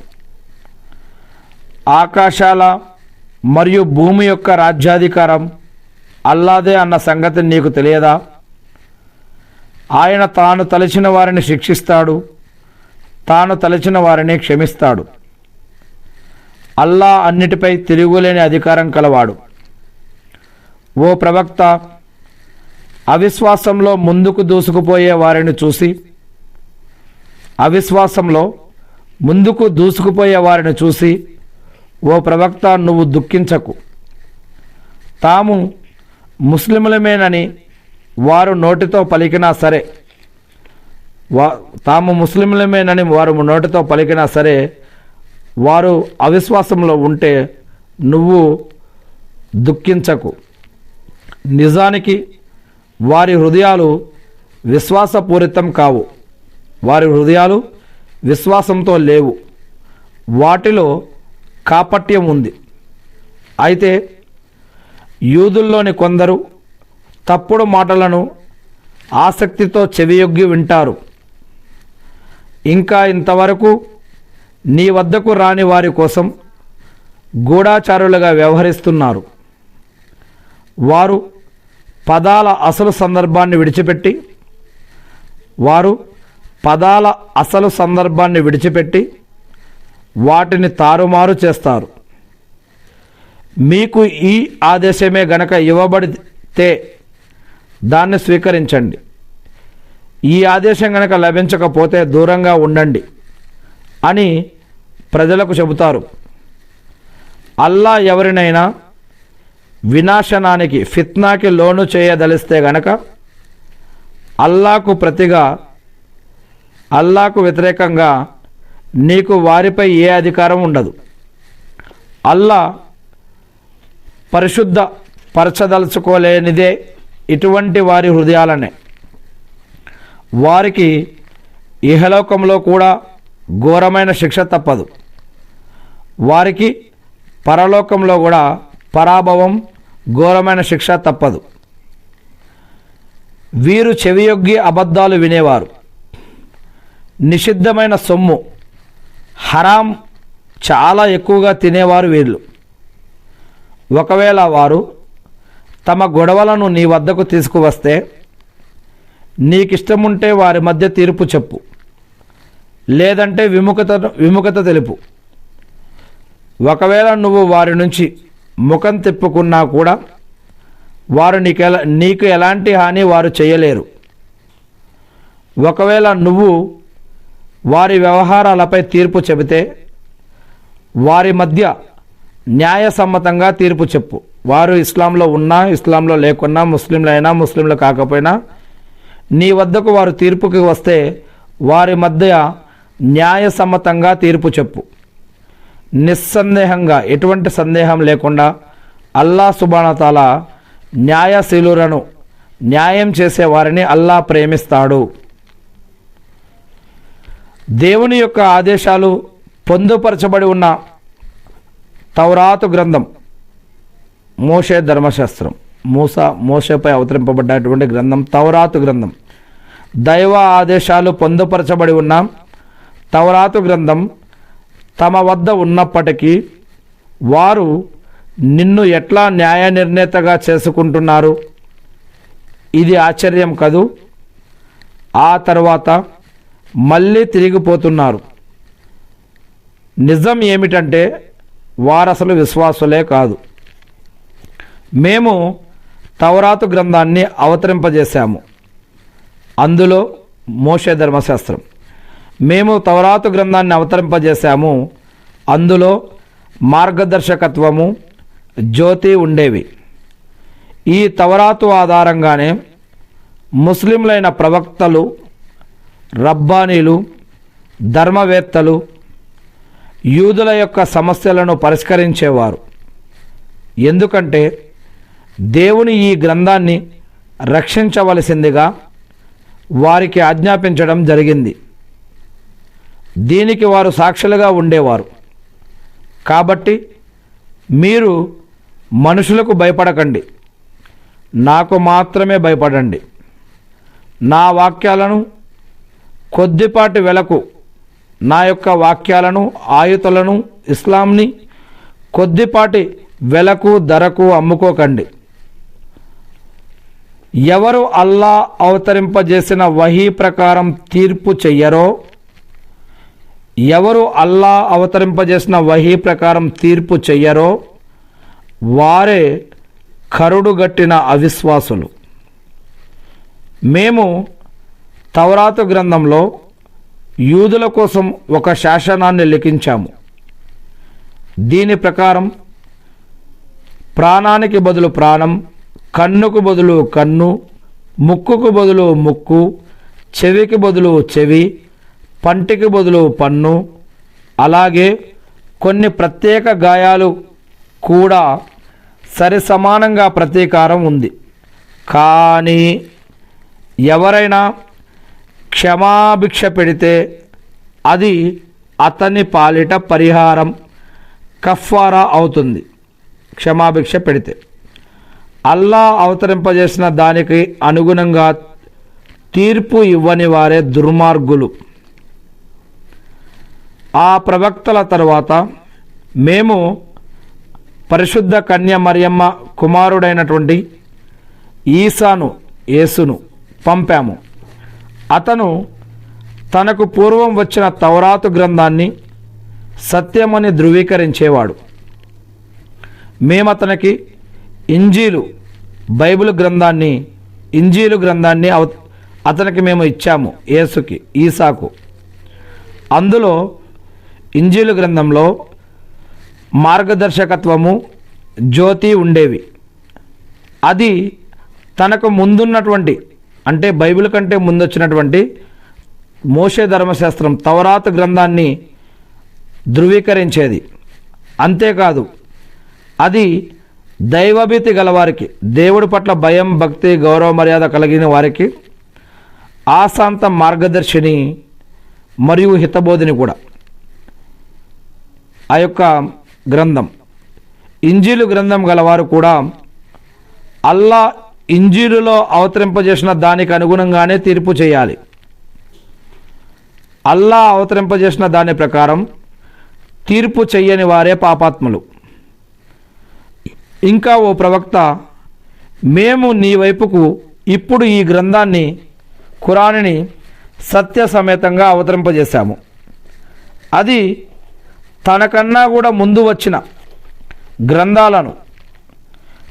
ఆకాశాల మరియు భూమి యొక్క రాజ్యాధికారం అల్లాదే అన్న సంగతి నీకు తెలియదా? ఆయన తాను తలచిన వారిని శిక్షిస్తాడు, తాను తలచిన వారిని క్షమిస్తాడు. అల్లా అన్నిటిపై తిరుగులేని అధికారం కలవాడు. ఓ ప్రవక్త, అవిశ్వాసంలో ముందుకు దూసుకుపోయే వారిని చూసి ఓ ప్రవక్త, నువ్వు దుఃఖించకు. తాము ముస్లిములమేనని వారు నోటితో పలికినా సరే వారు అవిశ్వాసంలో ఉంటే నువ్వు దుఃఖించకు. నిజానికి వారి హృదయాలు విశ్వాసపూరితం కావు. వారి హృదయాలు విశ్వాసంతో లేవు. వాటిలో కాపట్యం ఉంది. అయితే యూదుల్లోని కొందరు తప్పుడు మాటలను ఆసక్తితో చెవియొగ్గి వింటారు. ఇంకా ఇంతవరకు నీ వద్దకు రాని వారి కోసం గూఢాచారులుగా వ్యవహరిస్తున్నారు. వారు పదాల అసలు సందర్భాన్ని విడిచిపెట్టి వాటిని తారుమారు చేస్తారు. మీకు ఈ ఆదేశమే గనక ఇవ్వబడితే దాన్ని స్వీకరించండి. ఈ ఆదేశం గనక లభించకపోతే దూరంగా ఉండండి అని ప్రజలకు చెబుతారు, అల్లా ఎవరినైనా వినాశనానికి ఫిత్నాకి లోను చేయదలిస్తే గనక అల్లాకు వ్యతిరేకంగా నీకు వారిపై ఏ అధికారం ఉండదు. అల్లా పరిశుద్ధ పరచదలుచుకోలేనిదే ఇటువంటి వారి హృదయాలనే. వారికి ఇహలోకంలో కూడా ఘోరమైన శిక్ష తప్పదు. వారికి పరలోకంలో కూడా పరాభవం, ఘోరమైన శిక్ష తప్పదు. వీరు చెవియొగ్గి అబద్ధాలు వినేవారు. నిషిద్ధమైన సొమ్ము, హరాం చాలా ఎక్కువగా తినేవారు వీళ్ళు. ఒకవేళ వారు తమ గొడవలను నీ వద్దకు తీసుకువస్తే నీకిష్టముంటే వారి మధ్య తీర్పు చెప్పు, లేదంటే విముఖత తెలుపు. ఒకవేళ నువ్వు వారి నుంచి ముఖం తిప్పుకున్నా కూడా వారు నీకు ఎలాంటి హాని వారు చేయలేరు. ఒకవేళ నువ్వు వారి వ్యవహారాలపై తీర్పు చెబితే వారి మధ్య న్యాయసమ్మతంగా తీర్పు చెప్పు. వారు ఇస్లాంలో ఉన్నా, ఇస్లాంలో లేకున్నా, ముస్లింలైనా, ముస్లింలు కాకపోయినా నీ వద్దకు వారు తీర్పుకి వస్తే వారి మధ్య న్యాయసమ్మతంగా తీర్పు చెప్పు. నిస్సందేహంగా, ఎటువంటి సందేహం లేకుండా అల్లా సుబ్హానహు వ తఆలా న్యాయశీలులను, న్యాయం చేసేవారిని అల్లా ప్రేమిస్తాడు. దేవుని యొక్క ఆదేశాలు పొందుపరచబడి ఉన్న తౌరాతు గ్రంథం, మోషే ధర్మశాస్త్రం, మోషేపై అవతరింపబడ్డటువంటి గ్రంథం తౌరాతు గ్రంథం. దైవ ఆదేశాలు పొందుపరచబడి ఉన్న తౌరాతు గ్రంథం తమ వద్ద ఉన్నప్పటికీ వారు నిన్ను ఎట్లా న్యాయ నిర్ణేతగా చేసుకుంటున్నారు? ఇది ఆశ్చర్యం కదూ. ఆ తర్వాత మళ్ళీ తిరిగిపోతున్నారు. నిజం ఏమిటంటే వారసలు విశ్వాసులే కాదు. మేము తౌరాతు గ్రంథాన్ని అవతరింపజేశాము, అందులో మోషే ధర్మశాస్త్రం. మేము తౌరాతు గ్రంథాన్ని అవతరింపజేశాము, అందులో మార్గదర్శకత్వము, జ్యోతి ఉండేవి. ఈ తౌరాతు ఆధారంగానే ముస్లింలైన ప్రవక్తలు, రబ్బానీలు, ధర్మవేత్తలు యూదుల యొక్క సమస్యలను పరిష్కరించేవారు. ఎందుకంటే దేవుని ఈ గ్రంథాన్ని రక్షించవలసిందిగా వారికి ఆజ్ఞాపించడం జరిగింది. దీనికి వారు సాక్షులుగా ఉండేవారు. కాబట్టి మీరు మనుషులకు భయపడకండి, నాకు మాత్రమే భయపడండి. నా వాక్యాలను కొద్దిపాటి వెలకు, నా యొక్క వాక్యాలను, ఆయుతులను, ఇస్లాంని కొద్దిపాటి వెలకు, ధరకు అమ్ముకోకండి. ఎవరు అల్లా అవతరింపజేసిన వహీ ప్రకారం తీర్పు చెయ్యరో, ఎవరు అల్లా అవతరింపజేసిన వహీ ప్రకారం తీర్పు చెయ్యరో వారే కరుడుగట్టిన అవిశ్వాసులు. మేము తౌరాతు గ్రంథంలో యూదుల కోసం ఒక శాసనాన్ని లిఖించాము. దీని ప్రకారం ప్రాణానికి బదులు ప్రాణం, కన్నుకు బదులు కన్ను, ముక్కుకు బదులు ముక్కు, చెవికి బదులు చెవి, పంటికి బదులు పన్ను, అలాగే కొన్ని ప్రత్యేక గాయాలు కూడా సరిసమానంగా ప్రతీకారం ఉంది. కానీ ఎవరైనా క్షమాభిక్ష పెడితే అది అతని పాలిట పరిహారం, కఫారా అవుతుంది. క్షమాభిక్ష పెడితే అల్లా అవతరింపజేసిన దానికి అనుగుణంగా తీర్పు ఇవ్వని వారే దుర్మార్గులు. ఆ ప్రవక్తల తరువాత మేము పరిశుద్ధ కన్య మరియమ్మ కుమారుడైనటువంటి యేసును పంపాము. అతను తనకు పూర్వం వచ్చిన తౌరాతు గ్రంథాన్ని సత్యమని ధృవీకరించేవాడు. మేమతనికి ఇంజీలు గ్రంథాన్ని అతనికి మేము ఇచ్చాము. ఈసాకు అందులో ఇంజీలు గ్రంథంలో మార్గదర్శకత్వము, జ్యోతి ఉండేవి. అది తనకు ముందున్నటువంటి, అంటే బైబిల్ కంటే ముందొచ్చినటువంటి మోషే ధర్మశాస్త్రం తౌరాత్ గ్రంథాన్ని ధృవీకరించేది. అంతేకాదు, అది దైవభీతి గలవారికి, దేవుడి పట్ల భయం, భక్తి, గౌరవ మర్యాద కలిగిన వారికి ఆశాంత మార్గదర్శిని మరియు హితబోధిని కూడా ఆ యొక్క గ్రంథం. ఇంజీలు గ్రంథం గలవారు కూడా అల్లా ఇంజీలులో అవతరింపజేసిన దానికి అనుగుణంగానే తీర్పు చేయాలి. అల్లా అవతరింపజేసిన దాని ప్రకారం తీర్పు చెయ్యని వారే పాపాత్ములు. ఇంకా ఓ ప్రవక్త, మేము నీ వైపుకు ఇప్పుడు ఈ గ్రంథాన్ని, ఖురాన్ని సత్య సమేతంగా అవతరింపజేశాము. అది తనకన్నా కూడా ముందు వచ్చిన గ్రంథాలను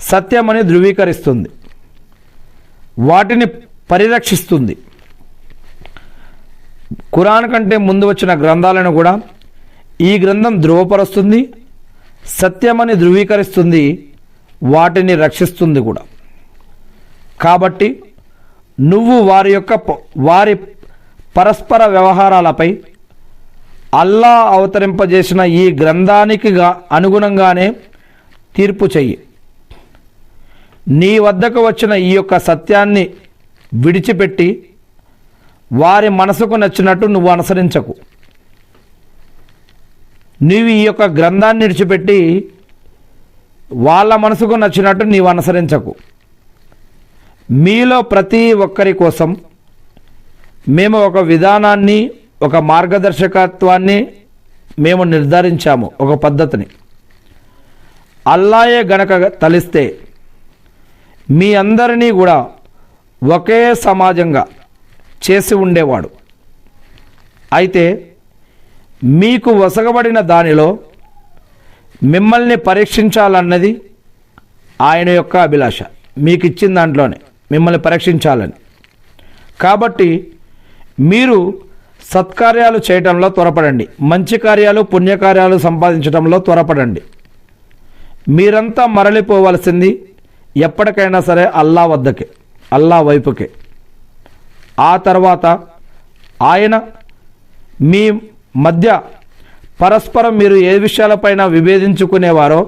సత్యమని ధృవీకరిస్తుంది, వాటిని పరిరక్షిస్తుంది. ఖురాన్ కంటే ముందు వచ్చిన గ్రంథాలను కూడా ఈ గ్రంథం ధృవపరుస్తుంది, సత్యమని ధృవీకరిస్తుంది, వాటిని రక్షిస్తుంది కూడా. కాబట్టి నువ్వు వారి పరస్పర వ్యవహారాలపై అల్లా అవతరింపజేసిన ఈ గ్రంథానికి అనుగుణంగానే తీర్పు చెయ్యి. నీ వద్దకు వచ్చిన ఈ యొక్క సత్యాన్ని విడిచిపెట్టి వారి మనసుకు నచ్చినట్టు నువ్వు అనుసరించకు. నీవు ఈ యొక్క గ్రంథాన్ని విడిచిపెట్టి వాళ్ళ మనసుకు నచ్చినట్టు నీవు అనుసరించకు. మీలో ప్రతి ఒక్కరి కోసం మేము ఒక విధానాన్ని, ఒక మార్గదర్శకత్వాన్ని మేము నిర్ధారించాము, ఒక పద్ధతిని. అల్లాయే గనక తలిస్తే మీ అందరినీ కూడా ఒకే సమాజంగా చేసి ఉండేవాడు. అయితే మీకు వసగబడిన దానిలో మిమ్మల్ని పరీక్షించాలన్నది ఆయన యొక్క అభిలాష. మీకు ఇచ్చిన దాంట్లోనే మిమ్మల్ని పరీక్షించాలని. కాబట్టి మీరు సత్కార్యాలు చేయటంలో త్వరపడండి, మంచి కార్యాలు, పుణ్యకార్యాలు సంపాదించడంలో త్వరపడండి. మీరంతా మరలిపోవలసింది ఎప్పటికైనా సరే అల్లా వద్దకే, అల్లా వైపుకే. ఆ తర్వాత ఆయన మీ మధ్య పరస్పరం మీరు ఏ విషయాలపైన విభేదించుకునేవారో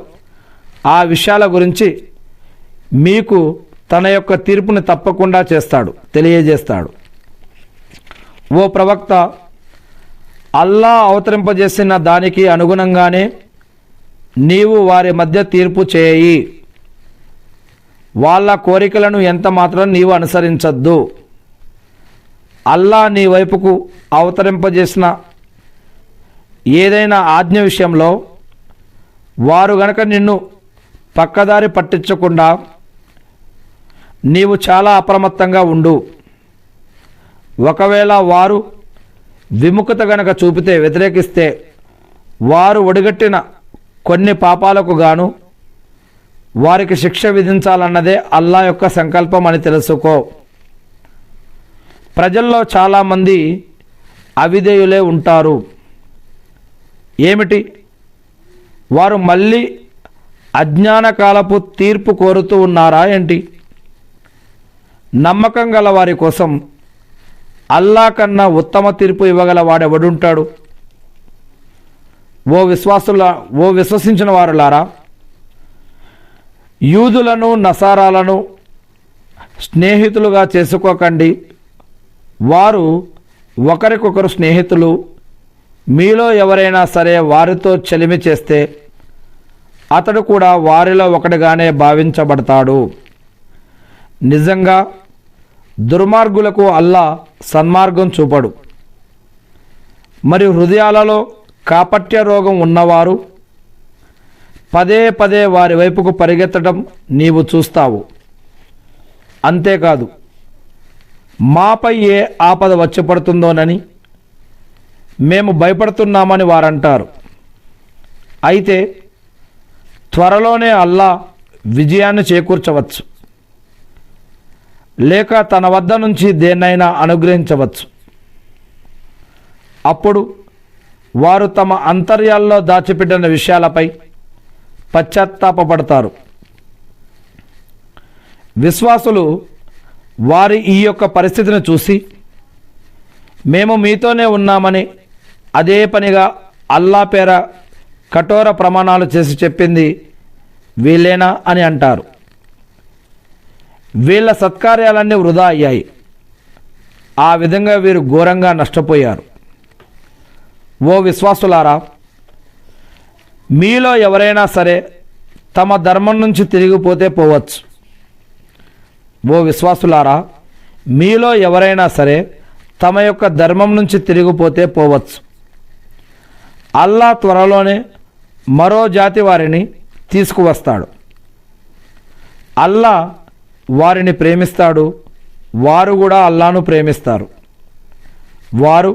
ఆ విషయాల గురించి మీకు తన యొక్క తీర్పుని తప్పకుండా చేస్తాడు, తెలియజేస్తాడు. ఓ ప్రవక్త, అల్లా అవతరింపజేసిన దానికి అనుగుణంగానే నీవు వారి మధ్య తీర్పు చేయి. వాళ్ళ కోరికలను ఎంత మాత్రం నీవు అనుసరించద్దు. అల్లా నీ వైపుకు అవతరింపజేసిన ఏదైనా ఆజ్ఞ విషయంలో వారు గనక నిన్ను పక్కదారి పట్టించకుండా నీవు చాలా అప్రమత్తంగా ఉండు. ఒకవేళ వారు విముఖత గనక చూపితే, వ్యతిరేకిస్తే, వారు ఒడిగట్టిన కొన్ని పాపాలకు గాను వారికి శిక్ష విధించాలన్నదే అల్లా యొక్క సంకల్పం అని తెలుసుకో. ప్రజల్లో చాలామంది అవిధేయులే ఉంటారు. ఏమిటి? వారు మళ్ళీ అజ్ఞాన కాలపు తీర్పు కోరుతూ ఉన్నారా ఏంటి? నమ్మకం గల వారి కోసం అల్లా కన్నా ఉత్తమ తీర్పు ఇవ్వగల వాడెవడుంటాడు? ఓ విశ్వసించిన వారులారా, యూదులను, నసారాలను స్నేహితులుగా చేసుకోకండి. వారు ఒకరికొకరు స్నేహితులు. మీలో ఎవరైనా సరే వారితో చెలిమి చేస్తే అతడు కూడా వారిలో ఒకటిగానే భావించబడతాడు. నిజంగా దుర్మార్గులకు అల్లా సన్మార్గం చూపడు. మరి హృదయాలలో కాపట్య రోగం ఉన్నవారు పదే పదే వారి వైపుకు పరిగెత్తడం నీవు చూస్తావు. అంతేకాదు, మాపై ఏ ఆపద వచ్చి పడుతుందోనని మేము భయపడుతున్నామని వారంటారు. అయితే త్వరలోనే అల్లా విజయాన్ని చేకూర్చవచ్చు, లేక తన వద్ద నుంచి దేన్నైనా అనుగ్రహించవచ్చు. అప్పుడు వారు తమ అంతర్యాల్లో దాచిపెట్టిన విషయాలపై పశ్చాత్తాపపడతారు. విశ్వాసులు వారి ఈ యొక్క పరిస్థితిని చూసి మేము మీతోనే ఉన్నామని అదే పనిగా అల్లా పేర కఠోర ప్రమాణాలు చేసి చెప్పింది వీళ్ళేనా అని అంటారు. వీళ్ళ సత్కార్యాలన్నీ వృధా అయ్యాయి. ఆ విధంగా వీరు ఘోరంగా నష్టపోయారు. ఓ విశ్వాసులారా, మీలో ఎవరైనా సరే తమ ధర్మం నుంచి తిరిగిపోతే పోవచ్చు. ఓ విశ్వాసులారా, మీలో ఎవరైనా సరే తమ యొక్క ధర్మం నుంచి తిరిగిపోతే పోవచ్చు. అల్లా త్వరలోనే మరో జాతి వారిని తీసుకువస్తాడు. అల్లా వారిని ప్రేమిస్తాడు, వారు కూడా అల్లాను ప్రేమిస్తారు. వారు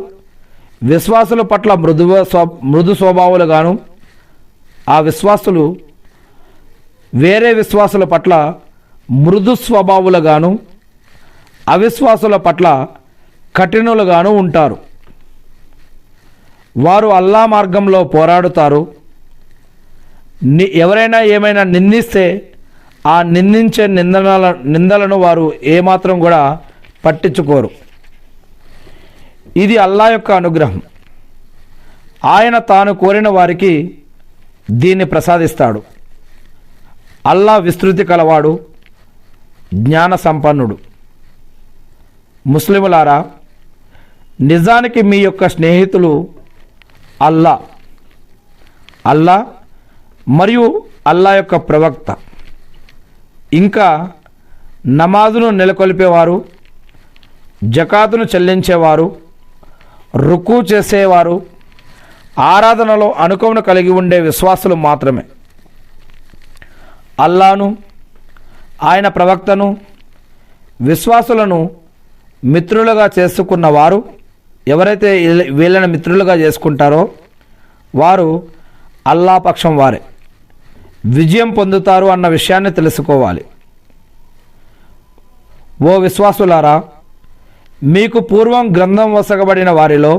విశ్వాసుల పట్ల మృదు స్వభావులుగాను, ఆ విశ్వాసులు వేరే విశ్వాసుల పట్ల మృదు స్వభావులుగాను, అవిశ్వాసుల పట్ల కఠినులుగాను ఉంటారు. వారు అల్లా మార్గంలో పోరాడుతారు. ఎవరైనా ఏమైనా నిందిస్తే ఆ నిందించే నిందలను వారు ఏమాత్రం కూడా పట్టించుకోరు. ఇది అల్లా యొక్క అనుగ్రహం. ఆయన తాను కోరిన వారికి దీన్ని ప్రసాదిస్తాడు. అల్లా విస్తృతి కలవాడు, జ్ఞాన సంపన్నుడు. ముస్లిములారా, నిజానికి మీ యొక్క స్నేహితులు అల్లా మరియు అల్లా యొక్క ప్రవక్త, ఇంకా నమాజును నెలకొల్పేవారు, జకాతును చెల్లించేవారు, రుకు చేసేవారు, ఆరాధనలో అనుకవను కలిగి ఉండే విశ్వాసులు మాత్రమే. అల్లాను, ఆయన ప్రవక్తను, విశ్వాసులను మిత్రులుగా చేసుకున్నవారు, ఎవరైతే వీళ్ళని మిత్రులుగా చేసుకుంటారో వారు అల్లా పక్షం వారే విజయం పొందుతారు అన్న విషయాన్ని తెలుసుకోవాలి. ఓ విశ్వాసులారా, మీకు పూర్వం గ్రంథం వసగబడిన వారిలో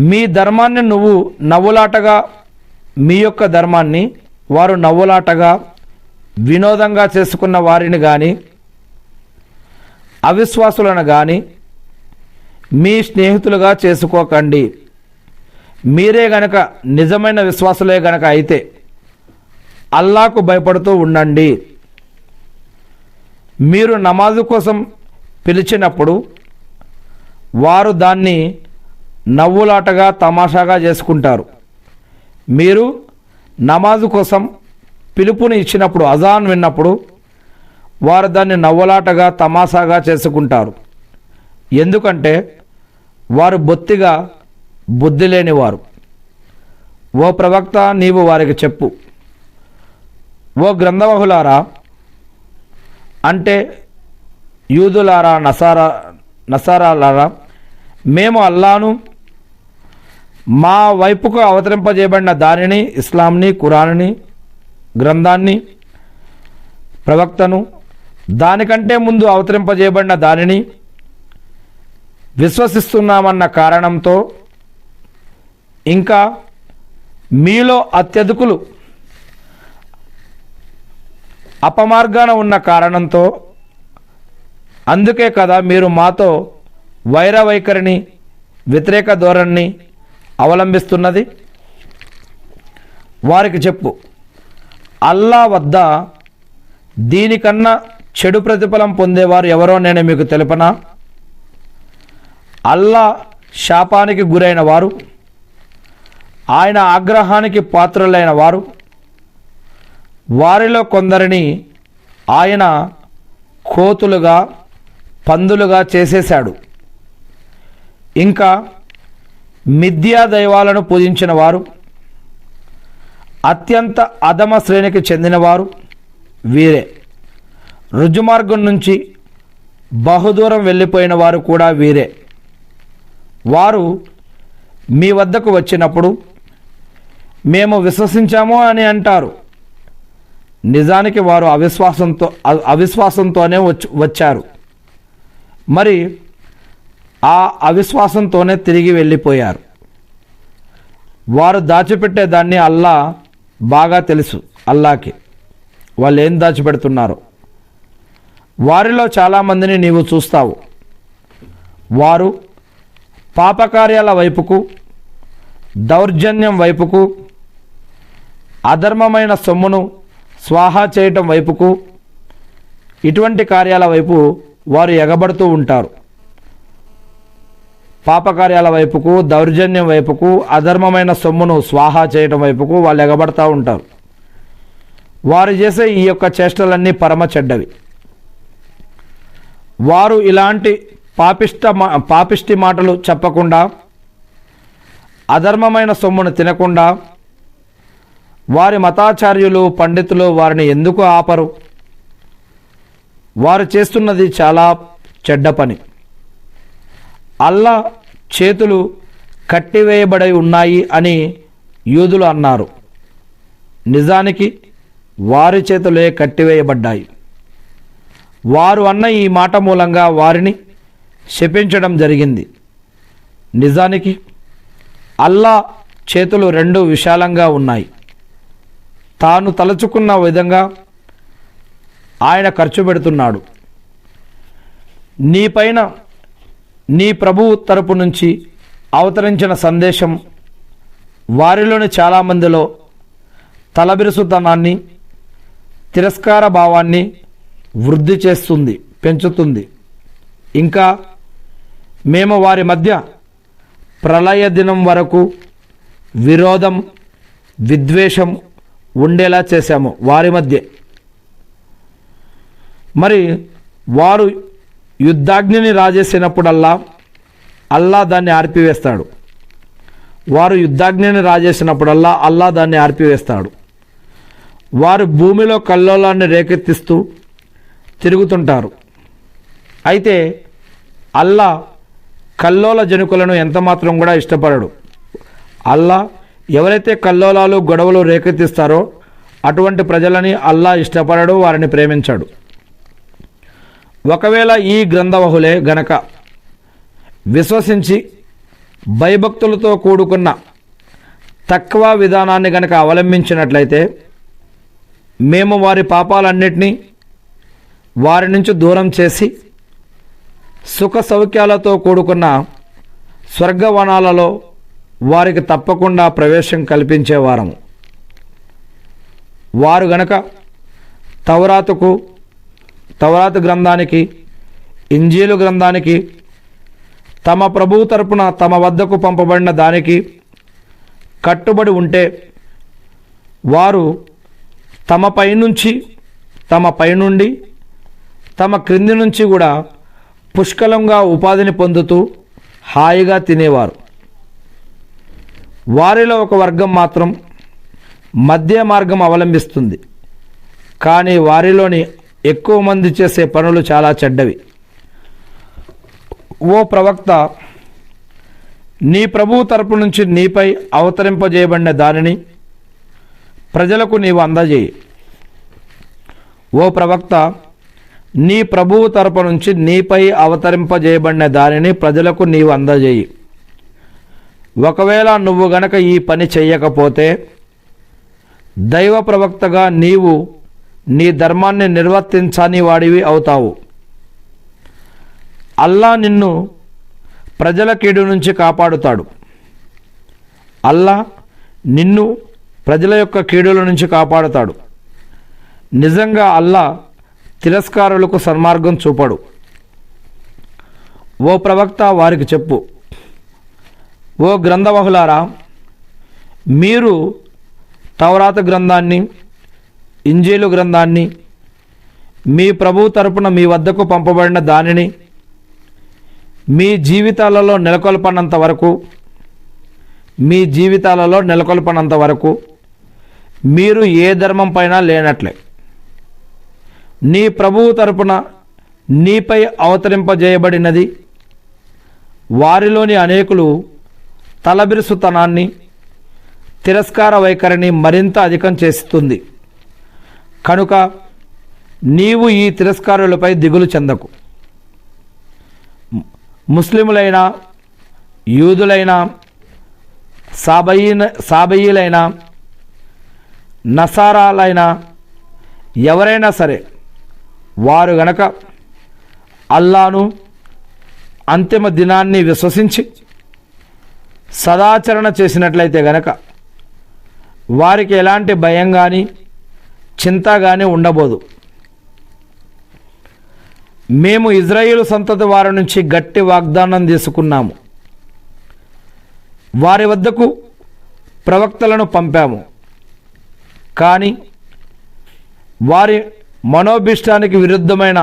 మీ ధర్మాన్ని నువ్వు నవ్వులాటగా, మీ యొక్క ధర్మాన్ని వారు నవ్వులాటగా వినోదంగా చేసుకున్న వారిని కానీ, అవిశ్వాసులను కానీ మీ స్నేహితులుగా చేసుకోకండి. మీరే గనక నిజమైన విశ్వాసులే గనక అయితే అల్లాకు భయపడుతూ ఉండండి. మీరు నమాజు కోసం పిలిచినప్పుడు వారు దాన్ని నవ్వులాటగా తమాషాగా చేసుకుంటారు. మీరు నమాజు కోసం పిలుపుని ఇచ్చినప్పుడు, అజాన్ విన్నప్పుడు వారు దాన్ని నవ్వులాటగా తమాషాగా చేసుకుంటారు. ఎందుకంటే వారు బొత్తిగా బుద్ధి లేనివారు. ఓ ప్రవక్త, నీవు వారికి చెప్పు, ఓ గ్రంథవహులారా, అంటే యూదులారా, నసారాలారా, మేము అల్లాను, మా వైపుకు అవతరింపజేయబడిన దానిని, ఇస్లాంని, ఖురాన్ని, గ్రంథాన్ని, ప్రవక్తను, దానికంటే ముందు అవతరింపజేయబడిన దానిని విశ్వసిస్తున్నామన్న కారణంతో, ఇంకా మీలో అత్యధికులు అపమార్గాన ఉన్న కారణంతో, అందుకే కదా మీరు మాతో వైరవైఖరిని, వ్యతిరేక ధోరణిని అవలంబిస్తున్నది. వారికి చెప్పు, అల్లా వద్ద దీనికన్నా చెడు ప్రతిఫలం పొందేవారు ఎవరో నేను మీకు తెలుపనా? అల్లా శాపానికి గురైన వారు, ఆయన ఆగ్రహానికి పాత్రులైన వారు, వారిలో కొందరిని ఆయన కోతులుగా, పందులుగా చేసేశాడు. ఇంకా మిథ్యా దైవాలను పూజించిన వారు, అత్యంత అధమ శ్రేణికి చెందినవారు వీరే. రుజుమార్గం నుంచి బహుదూరం వెళ్ళిపోయిన వారు కూడా వీరే. వారు మీ వద్దకు వచ్చినప్పుడు మేము విశ్వసించాము అని అంటారు. నిజానికి వారు అవిశ్వాసంతోనే వచ్చారు. మరి ఆ అవిశ్వాసంతోనే తిరిగి వెళ్ళిపోయారు. వారు దాచిపెట్టే దాన్ని అల్లా బాగా తెలుసు. అల్లాకి వాళ్ళు ఏం దాచిపెడుతున్నారో. వారిలో చాలామందిని నీవు చూస్తావు. వారు పాపకార్యాల వైపుకు, దౌర్జన్యం వైపుకు, అధర్మమైన సొమ్మును స్వాహా చేయటం వైపుకు, ఇటువంటి కార్యాల వైపు వారు ఎగబడుతూ ఉంటారు. పాపకార్యాల వైపుకు, దౌర్జన్యం వైపుకు, అధర్మమైన సొమ్మును స్వాహా చేయటం వైపుకు వాళ్ళు ఎగబడతా ఉంటారు. వారు చేసే ఈ యొక్క చేష్టలన్నీ పరమ చెడ్డవి. వారు ఇలాంటి పాపిష్టి మాటలు చెప్పకుండా, అధర్మమైన సొమ్మును తినకుండా వారి మతాచార్యులు, పండితులు వారిని ఎందుకు ఆపరు? వారు చేస్తున్నది చాలా చెడ్డ పని. అల్లా చేతులు కట్టివేయబడి ఉన్నాయి అని యూదులు అన్నారు. నిజానికి వారి చేతులే కట్టివేయబడ్డాయి. వారు అన్న ఈ మాట మూలంగా వారిని శపించడం జరిగింది. నిజానికి అల్లా చేతులు రెండు విశాలంగా ఉన్నాయి. తాను తలుచుకున్న విధంగా ఆయన ఖర్చు పెడుతున్నాడు. నీపైన నీ ప్రభువు తరపు నుంచి అవతరించిన సందేశం వారిలోని చాలామందిలో తలబిరుసుతనాన్ని, తిరస్కార భావాన్ని వృద్ధి చేస్తుంది, పెంచుతుంది. ఇంకా మేము వారి మధ్య ప్రళయ దినం వరకు విరోధం, విద్వేషం ఉండేలా చేశాము వారి మధ్య. మరి వారు యుద్ధాగ్నిని రాజేసినప్పుడల్లా అల్లా దాన్ని ఆర్పివేస్తాడు. వారు యుద్ధాగ్నిని రాజేసినప్పుడల్లా అల్లా దాన్ని ఆర్పివేస్తాడు. వారు భూమిలో కల్లోలాన్ని రేకెత్తిస్తూ తిరుగుతుంటారు. అయితే అల్లా కల్లోల జనుకులను ఎంతమాత్రం కూడా ఇష్టపడడు. అల్లా ఎవరైతే కల్లోలాలు, గొడవలు రేకెత్తిస్తారో అటువంటి ప్రజలని అల్లా ఇష్టపడడు, వారిని ప్రేమించాడు. ఒకవేళ ఈ గ్రంథవహులే గనక విశ్వసించి భయభక్తులతో కూడుకున్న తక్కువ విధానాన్ని గనక అవలంబించినట్లయితే మేము వారి పాపాలన్నిటినీ వారి నుంచి దూరం చేసి సుఖ సౌఖ్యాలతో కూడుకున్న స్వర్గవనాలలో వారికి తప్పకుండా ప్రవేశం కల్పించేవారము. వారు గనక తౌరాతు గ్రంథానికి, ఇంజీలు గ్రంథానికి, తమ ప్రభువు తరపున తమ వద్దకు పంపబడిన దానికి కట్టుబడి ఉంటే వారు తమ పైనుంచి, తమ పైనుండి, తమ క్రింది నుంచి కూడా పుష్కలంగా ఉపాధిని పొందుతూ హాయిగా తినేవారు. వారిలో ఒక వర్గం మాత్రం మధ్య మార్గం అవలంబిస్తుంది. కానీ వారిలోని ఎక్కువ మంది చేసే పనులు చాలా చెడ్డవి. ఓ ప్రవక్త, నీ ప్రభువు తరపు నుంచి నీపై అవతరింపజేయబడిన దానిని ప్రజలకు నీవు అందజేయి. ఓ ప్రవక్త, నీ ప్రభువు తరపు నుంచి నీపై అవతరింపజేయబడిన దానిని ప్రజలకు నీవు అందజేయి. ఒకవేళ నువ్వు గనక ఈ పని చెయ్యకపోతే దైవ ప్రవక్తగా నీవు నీ ధర్మాన్ని నిర్వర్తించని వాడివి అవుతావు. అల్లా నిన్ను ప్రజల కీడు నుంచి కాపాడుతాడు. అల్లా నిన్ను ప్రజల యొక్క కీడుల నుంచి కాపాడుతాడు. నిజంగా అల్లా తిరస్కారులకు సన్మార్గం చూపడు. ఓ ప్రవక్త, వారికి చెప్పు, ఓ గ్రంథవహులారా, మీరు తౌరాతు గ్రంథాన్ని, ఇంజీలు గ్రంథాన్ని, మీ ప్రభువు తరపున మీ వద్దకు పంపబడిన దానిని మీ జీవితాలలో నెలకొల్పనంత వరకు మీరు ఏ ధర్మం పైన లేనట్లే. నీ ప్రభువు తరపున నీపై అవతరింపజేయబడినది వారిలోని అనేకులు తలబిరుసుతనాన్ని, తిరస్కార వైఖరిని మరింత అధికం చేస్తుంది. కనుక నీవు ఈ తిరస్కారులపై దిగులు చెందకు. ముస్లిములైనా, యూదులైనా, సాబయీలైన నసారాలైన ఎవరైనా సరే వారు గనక అల్లాను అంతిమ దినాన్ని విశ్వసించి సదాచరణ చేసినట్లయితే గనక వారికి ఎలాంటి భయం కానీ చింత కానీ ఉండబోదు. మేము ఇజ్రాయేలు సంతతి వారి నుంచి గట్టి వాగ్దానం తీసుకున్నాము. వారి వద్దకు ప్రవక్తలను పంపాము, కానీ వారి మనోభిష్టానికి విరుద్ధమైన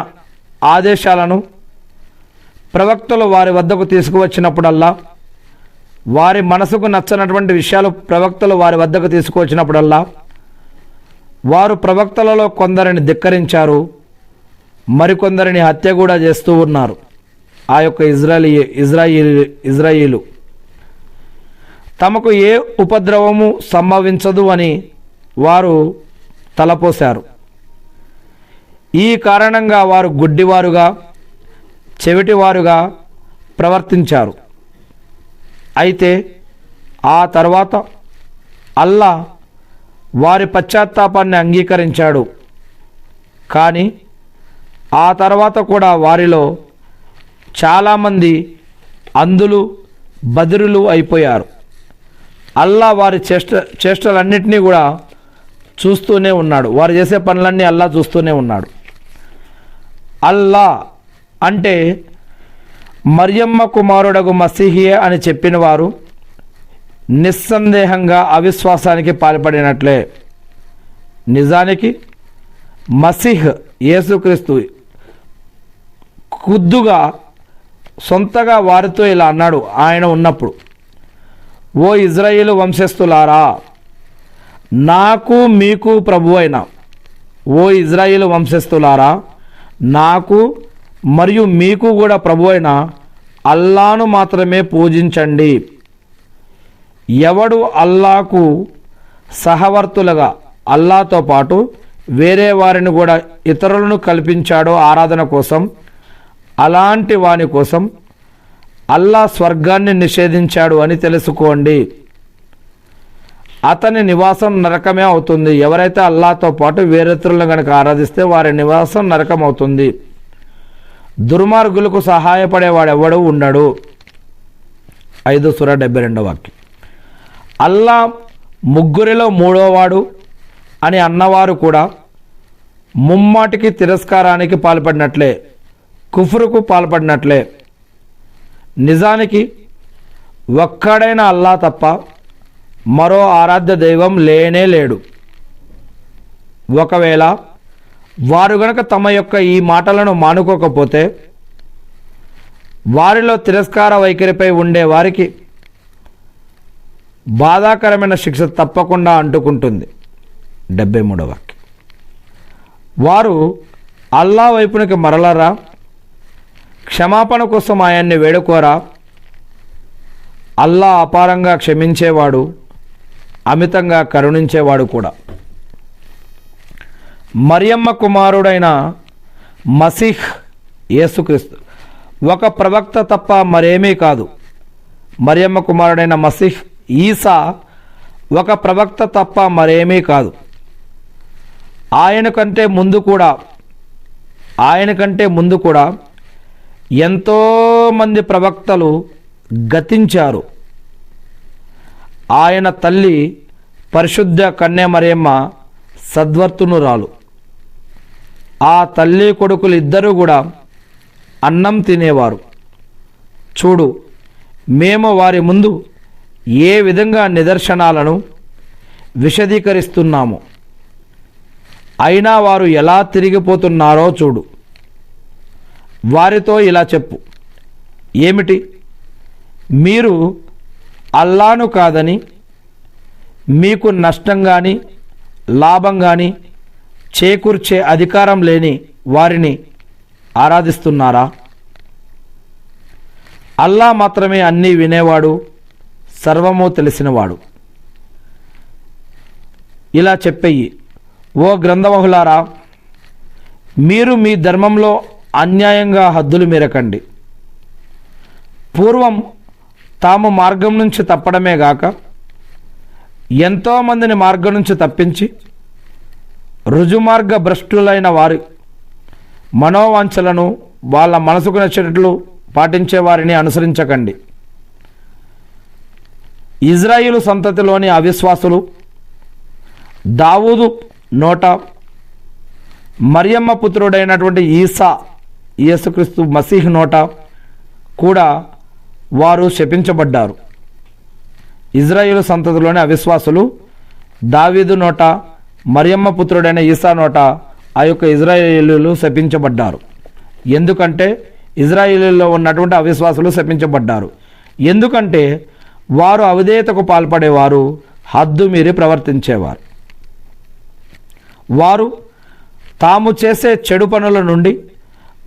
ఆదేశాలను ప్రవక్తలు వారి వద్దకు తీసుకువచ్చినప్పుడల్లా, వారి మనసుకు నచ్చనటువంటి విషయాలు ప్రవక్తలు వారి వద్దకు తీసుకువచ్చినప్పుడల్లా వారు ప్రవక్తలలో కొందరిని ధిక్కరించారు, మరికొందరిని హత్య కూడా చేస్తూ ఉన్నారు. ఆ యొక్క ఇజ్రాయిలు తమకు ఏ ఉపద్రవము సంభవించదు అని వారు తలపోశారు. ఈ కారణంగా వారు గుడ్డివారుగా చెవిటివారుగా ప్రవర్తించారు. అయితే ఆ తర్వాత అల్లా వారి పశ్చాత్తాపాన్ని అంగీకరించాడు. కానీ ఆ తర్వాత కూడా వారిలో చాలామంది అంధులు బదిరులు అయిపోయారు. అల్లా వారి చేష్టలన్నింటినీ కూడా చూస్తూనే ఉన్నాడు. వారు చేసే పనులన్నీ అల్లా చూస్తూనే ఉన్నాడు. అల్లా అంటే మరియమ్మ కుమారుడగు మసీహియే అని చెప్పిన వారు నిస్సందేహంగా అవిశ్వాసానికి పాల్పడినట్లే. నిజానికి మసీహ్ యేసుక్రీస్తు ఖుద్దుగా సొంతగా వారితో ఇలా అన్నాడు ఆయన ఉన్నప్పుడు, ఓ ఇజ్రాయేలు వంశస్థులారా, నాకు మీకు ప్రభువైన ఓ ఇజ్రాయేలు వంశస్థులారా, నాకు మరియు మీకు కూడా ప్రభువైన అల్లాను మాత్రమే పూజించండి. ఎవడు అల్లాకు సహవర్తులుగా అల్లాతో పాటు వేరే వారిని కూడా ఇతరులను కల్పించాడో ఆరాధన కోసం, అలాంటి వాని కోసం అల్లా స్వర్గాన్ని నిషేధించాడు అని తెలుసుకోండి. అతని నివాసం నరకమే అవుతుంది. ఎవరైతే అల్లాతో పాటు వేరేతరులను కనుక ఆరాధిస్తే వారి నివాసం నరకం అవుతుంది. దుర్మార్గులకు సహాయపడేవాడెవడూ ఉండడు. 5 సూరా 72 వాక్యం. అల్లా ముగ్గురిలో మూడోవాడు అని అన్నవారు కూడా ముమ్మాటికి తిరస్కారానికి పాల్పడినట్లే, కుఫ్రుకు పాల్పడినట్లే. నిజానికి ఒక్కడైన అల్లా తప్ప మరో ఆరాధ్య దైవం లేనే లేడు. ఒకవేళ వారు గనక తమ యొక్క ఈ మాటలను మానుకోకపోతే వారిలో తిరస్కార వైఖరిపై ఉండే వారికి బాధాకరమైన శిక్ష తప్పకుండా అంటుకుంటుంది. 73వ వాక్యం. వారు అల్లా వైపునికి మరలరా, క్షమాపణ కోసం ఆయన్ని వేడుకోరా. అల్లా అపారంగా క్షమించేవాడు, అమితంగా కరుణించేవాడు కూడా. మరియమ్మ కుమారుడైన మసీహ్ యేసుక్రీస్తు ఒక ప్రవక్త తప్ప మరేమీ కాదు. మరియమ్మ కుమారుడైన మసీహ్ ఈసా ఒక ప్రవక్త తప్ప మరేమీ కాదు. ఆయన కంటే ముందు కూడా ఎంతోమంది ప్రవక్తలు గతించారు. ఆయన తల్లి పరిశుద్ధ కన్య మరియమ్మ సద్వర్తునురాలు. ఆ తల్లి కొడుకులు ఇద్దరూ కూడా అన్నం తినేవారు. చూడు, మేము వారి ముందు ఏ విధంగా నిదర్శనాలను విశదీకరిస్తున్నాము, అయినా వారు ఎలా తిరిగిపోతున్నారో చూడు. వారితో ఇలా చెప్పు, ఏమిటి, మీరు అల్లాను కాదని మీకు నష్టం కానీ లాభం కానీ చేకూర్చే అధికారం లేని వారిని ఆరాధిస్తున్నారా? అల్లా మాత్రమే అన్నీ వినేవాడు, సర్వము తెలిసినవాడు. ఇలా చెప్పేయి, ఓ గ్రంథవహులారా, మీరు మీ ధర్మంలో అన్యాయంగా హద్దులు మీరకండి. పూర్వం తాము మార్గం నుంచి తప్పడమే గాక ఎంతోమందిని మార్గం నుంచి తప్పించి రుజుమార్గ భ్రష్టులైన వారి మనోవాంఛలను వాళ్ళ మనసుకు నచ్చినట్లు పాటించే వారిని అనుసరించకండి. ఇజ్రాయిలు సంతతిలోని అవిశ్వాసులు దావూదు నోట మరియమ్మ పుత్రుడైనటువంటి ఈసా యేసుక్రీస్తు మసీహ్ నోట కూడా వారు శపించబడ్డారు. ఇజ్రాయిలు సంతతిలోని అవిశ్వాసులు దావీదు నోట మరియమ్మ పుత్రుడైన ఈసా నోట ఆ యొక్క ఇజ్రాయేలీలు శపించబడ్డారు. ఎందుకంటే ఇజ్రాయేలీలో ఉన్నటువంటి అవిశ్వాసులు శపించబడ్డారు. ఎందుకంటే వారు అవిధేయతకు పాల్పడేవారు, హద్దు మీరి ప్రవర్తించేవారు. వారు తాము చేసే చెడు పనుల నుండి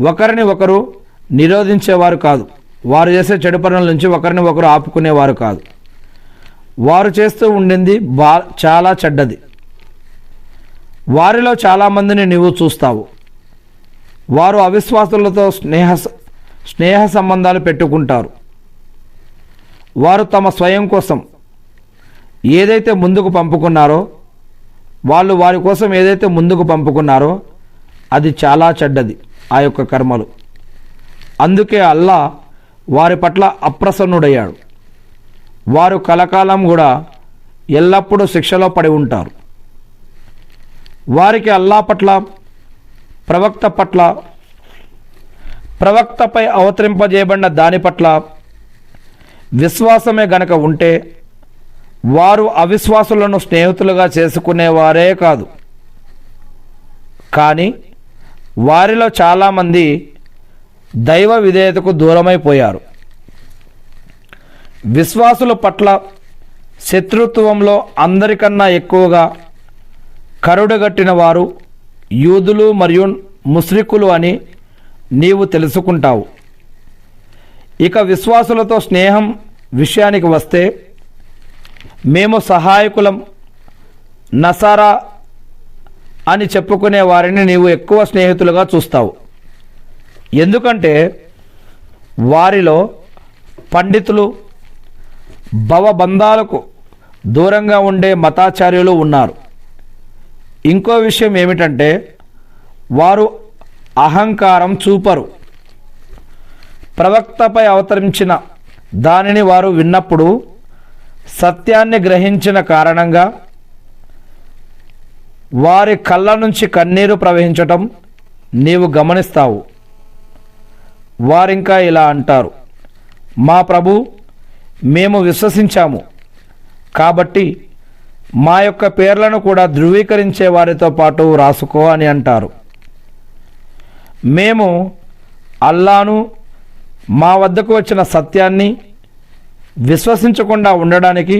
ఒకరిని ఒకరు నిరోధించేవారు కాదు. వారు చేసే చెడు పనుల నుంచి ఒకరిని ఒకరు ఆపుకునేవారు కాదు. వారు చేస్తూ ఉండింది చాలా చెడ్డది. వారిలో చాలామందిని నీవు చూస్తావు. వారు అవిశ్వాసులతో స్నేహ సంబంధాలు పెట్టుకుంటారు. వారు తమ స్వయం కోసం ఏదైతే ముందుకు పంపుకున్నారో, వాళ్ళు వారి కోసం ఏదైతే ముందుకు పంపుకున్నారో అది చాలా చెడ్డది ఆ యొక్క కర్మలు. అందుకే అల్లా వారి పట్ల అప్రసన్నుడయ్యాడు. వారు కలకాలం కూడా ఎల్లప్పుడూ శిక్షలో పడి ఉంటారు. వారికి అల్లా పట్ల, ప్రవక్తపై అవతరింపజేయబడిన దాని పట్ల విశ్వాసమే గనక ఉంటే వారు అవిశ్వాసులను స్నేహితులుగా చేసుకునేవారే కాదు. కానీ వారిలో చాలామంది దైవ విధేయతకు దూరమైపోయారు. విశ్వాసుల పట్ల శత్రుత్వంలో అందరికన్నా ఎక్కువగా కరుడుగట్టిన వారు యూదులు మరియు ముష్రికులు అని నీవు తెలుసుకుంటావు. ఇక విశ్వాసులతో స్నేహం విషయానికి వస్తే మేము సహాయకులం, నసారా అని చెప్పుకునే వారిని నీవు ఎక్కువ స్నేహితులుగా చూస్తావు. ఎందుకంటే వారిలో పండితులు, భవబంధాలకు దూరంగా ఉండే మతాచార్యులు ఉన్నారు. ఇంకో విషయం ఏమిటంటే వారు అహంకారం చూపరు. ప్రవక్తపై అవతరించిన దానిని వారు విన్నప్పుడు సత్యాన్ని గ్రహించిన కారణంగా వారి కళ్ళ నుంచి కన్నీరు ప్రవహించటం నీవు గమనిస్తావు. వారింకా ఇలా అంటారు, మా ప్రభు, మేము విశ్వసించాము కాబట్టి మా యొక్క పేర్లను కూడా ధృవీకరించే వారితో పాటు రాసుకో అని అంటారు. మేము అల్లాను, మా వద్దకు వచ్చిన సత్యాన్ని విశ్వసించకుండా ఉండడానికి